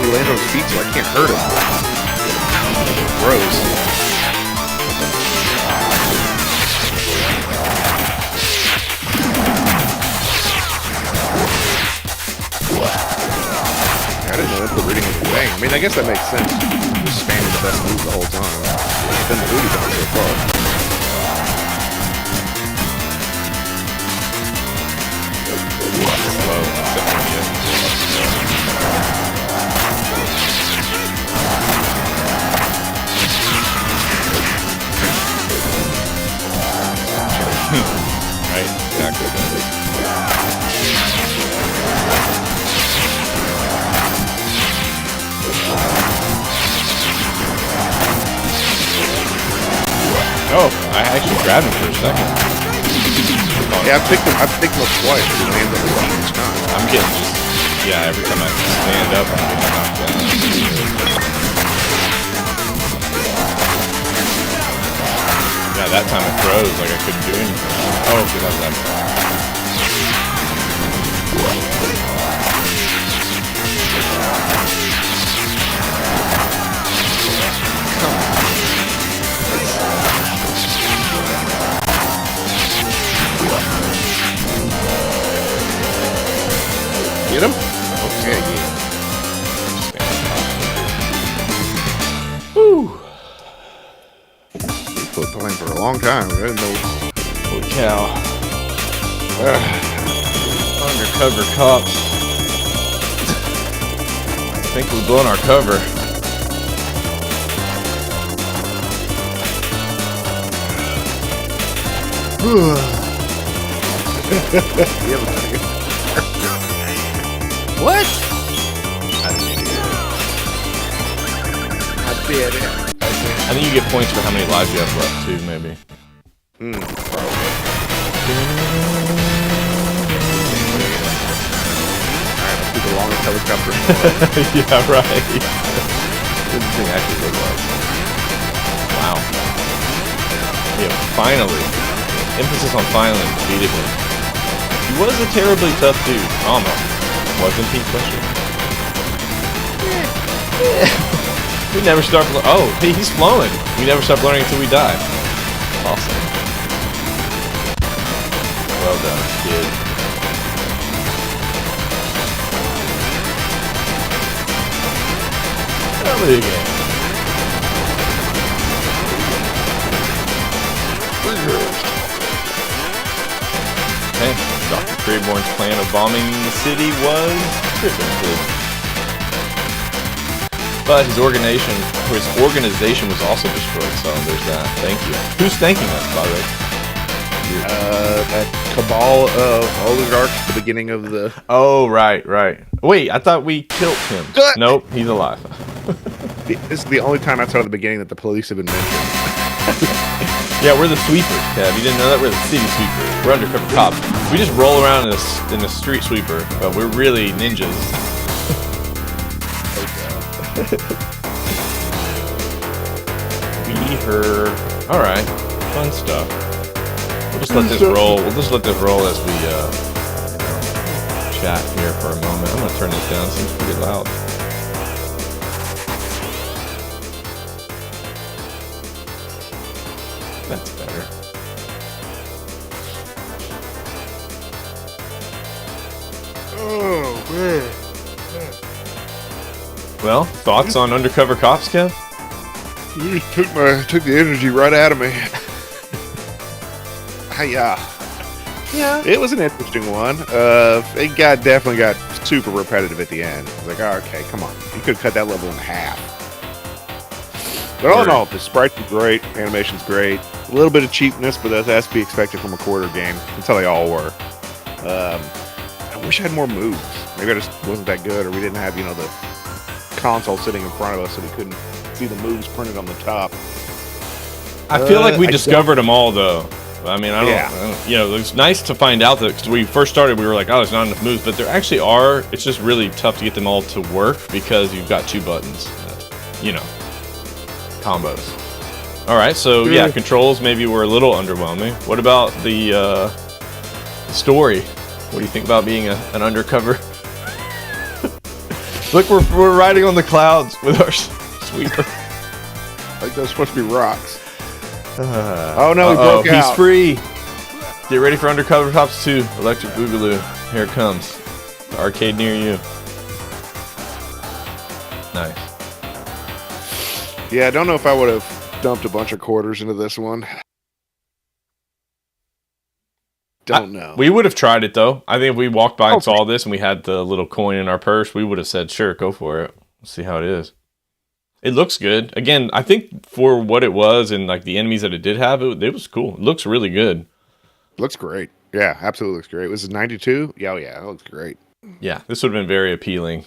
he landed on his feet, so I can't hurt him. Gross. I didn't know input reading was a thing. I mean, I guess that makes sense. just spamming the best move the whole time. It's been the booty down so far. Whoa, that's definitely it. Right, exactly. Oh, I actually grabbed him for a second. Yeah, I picked him up twice and he landed on the beat each time. I'm getting just, yeah, every time I stand up, I'm getting knocked down. Yeah, that time it froze, like I couldn't do anything. Oh, okay, that was that. Get him? Okay, yeah. Woo! Been playing for a long time. I didn't know. Holy cow. Undercover cops. I think we're blowing our cover. What? I did it. I think you get points for how many lives you have left too, maybe. Alright, let's do the longest helicopter. Yeah, right. What does this thing actually look like? Wow. Yeah, finally. Emphasis on finally defeated him. He was a terribly tough dude. Almost. Wasn't he? Question. We never stop. Oh, he's flowing. We never stop learning until we die. Awesome. Well done, kid. Family again. Okay, Dr. Crayborn's plan of bombing the city was prevented. But his organization was also destroyed, so there's that. Thank you. Who's thanking us, by the way? That cabal of oligarchs at the beginning of the... Oh, right. Wait, I thought we killed him. Nope, he's alive. This is the only time outside of the beginning that the police have been mentioned. Yeah, we're the sweepers, Kev. You didn't know that? We're the city sweepers. We're undercover cops. We just roll around in a street sweeper, but we're really ninjas. Alright, fun stuff. We'll just let this roll. We'll just let this roll as we chat here for a moment. I'm gonna turn this down. It seems pretty loud. That's better. Oh, man. Well, thoughts on Undercover Cops, Kev? You took the energy right out of me. Yeah. It was an interesting one. It definitely got super repetitive at the end. I was like, oh, okay, come on. You could cut that level in half. But all in all, the sprites are great, animation's great. A little bit of cheapness, but that has to be expected from a quarter game. That's how they all were. I wish I had more moves. Maybe I just wasn't that good, or we didn't have, the console sitting in front of us so we couldn't see the moves printed on the top. I feel like we discovered them all, though. I mean, I don't, it's nice to find out that, because when we first started, we were like, oh, there's not enough moves, but there actually are. It's just really tough to get them all to work because you've got two buttons, combos. All right, so yeah, controls maybe were a little underwhelming. What about the story? What do you think about being an undercover? Look, we're riding on the clouds with our sweeper. I think those supposed to be rocks. Oh no, he broke out. He's free. Get ready for Undercover Cops 2. Electric Boogaloo. Here it comes. The arcade near you. Nice. Yeah, I don't know if I would have dumped a bunch of quarters into this one. Don't know. We would have tried it though. I think if we walked by and saw this and we had the little coin in our purse, we would have said, "Sure, go for it. Let's see how it is." It looks good. Again, I think for what it was and like the enemies that it did have, it was cool. It looks really good. Looks great. Yeah, absolutely looks great. Was it 92? Yeah, it looks great. Yeah, this would have been very appealing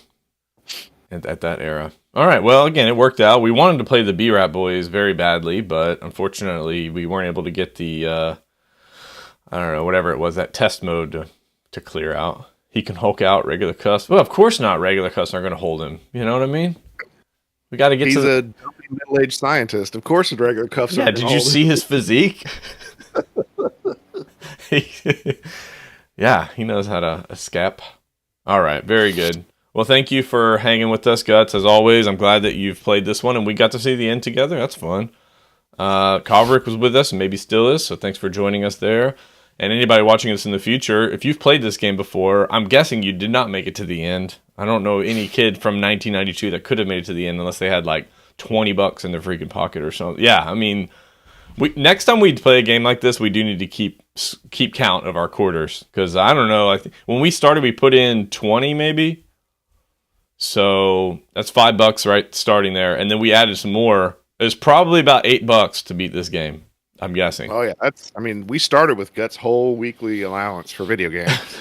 at that era. All right, well, again, it worked out. We wanted to play the B-Rap Boys very badly, but unfortunately, we weren't able to get the, I don't know, whatever it was, that test mode to clear out. He can Hulk out regular cuss. Well, of course not. Regular cuss aren't going to hold him. You know what I mean? We got to get He's to a dopey middle-aged scientist. Of course, his regular cuffs. Yeah, did you see his physique? Yeah, he knows how to escape. All right, very good. Well, thank you for hanging with us, Guts. As always, I'm glad that you've played this one, and we got to see the end together. That's fun. Kovrick was with us, and maybe still is, so thanks for joining us there. And anybody watching us in the future, if you've played this game before, I'm guessing you did not make it to the end. I don't know any kid from 1992 that could have made it to the end unless they had like $20 in their freaking pocket or something. Yeah, I mean, next time we play a game like this, we do need to keep count of our quarters, because I don't know. When we started, we put in 20 maybe, so that's $5 right starting there, and then we added some more. It was probably about $8 to beat this game, I'm guessing. Oh yeah, we started with Guts' whole weekly allowance for video games.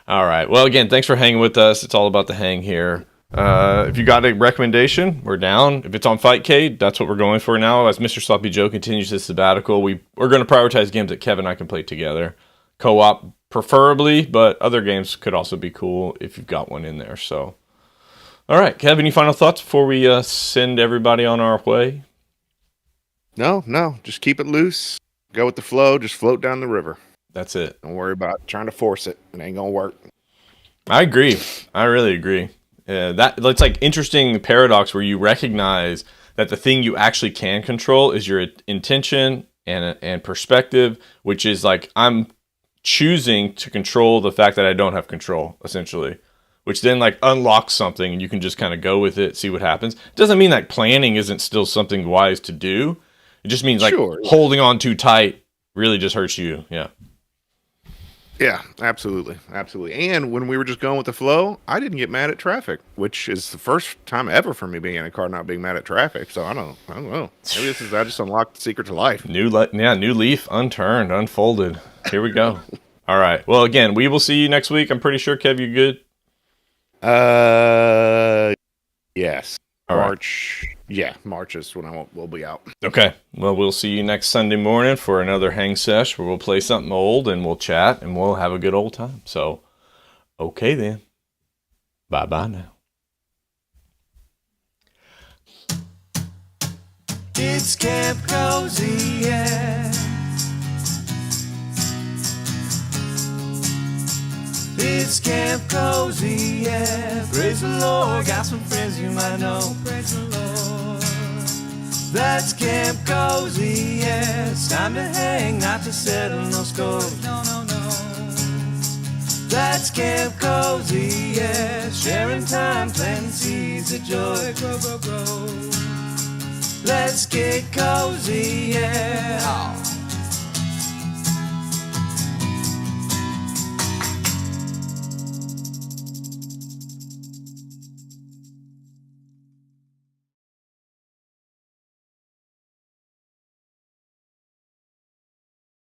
All right. Well, again, thanks for hanging with us. It's all about the hang here. If you got a recommendation, we're down. If it's on Fightcade, that's what we're going for now. As Mr. Sloppy Joe continues his sabbatical, we're going to prioritize games that Kevin and I can play together. Co-op preferably, but other games could also be cool if you've got one in there. So, all right, Kevin, any final thoughts before we send everybody on our way? No, just keep it loose. Go with the flow. Just float down the river. That's it. Don't worry about trying to force it. It ain't gonna work. I agree. I really agree. That's like interesting paradox where you recognize that the thing you actually can control is your intention and perspective, which is like I'm choosing to control the fact that I don't have control, essentially, which then like unlocks something and you can just kind of go with it, see what happens. It doesn't mean that planning isn't still something wise to do. It just means like holding on too tight really just hurts you. Yeah. Yeah, absolutely. And when we were just going with the flow, I didn't get mad at traffic, which is the first time ever for me being in a car not being mad at traffic. So I don't know. Maybe I just unlocked the secret to life. New leaf unturned, unfolded. Here we go. All right. Well, again, we will see you next week. I'm pretty sure, Kev, you good? Yes. All right. March. Yeah, March is when we'll be out. Okay. Well, we'll see you next Sunday morning for another hang sesh where we'll play something old and we'll chat and we'll have a good old time. So, okay then. Bye-bye now. It's Camp Kohzee, yeah. It's Camp Kohzee, yeah. Praise the Lord, got some friends you might know. Praise the Lord. That's Camp Kohzee, yeah. It's time to hang, not to settle no scores. No. That's Camp Kohzee, yeah. Sharing time, planting seeds of joy. Grow. Let's get cozy, yeah.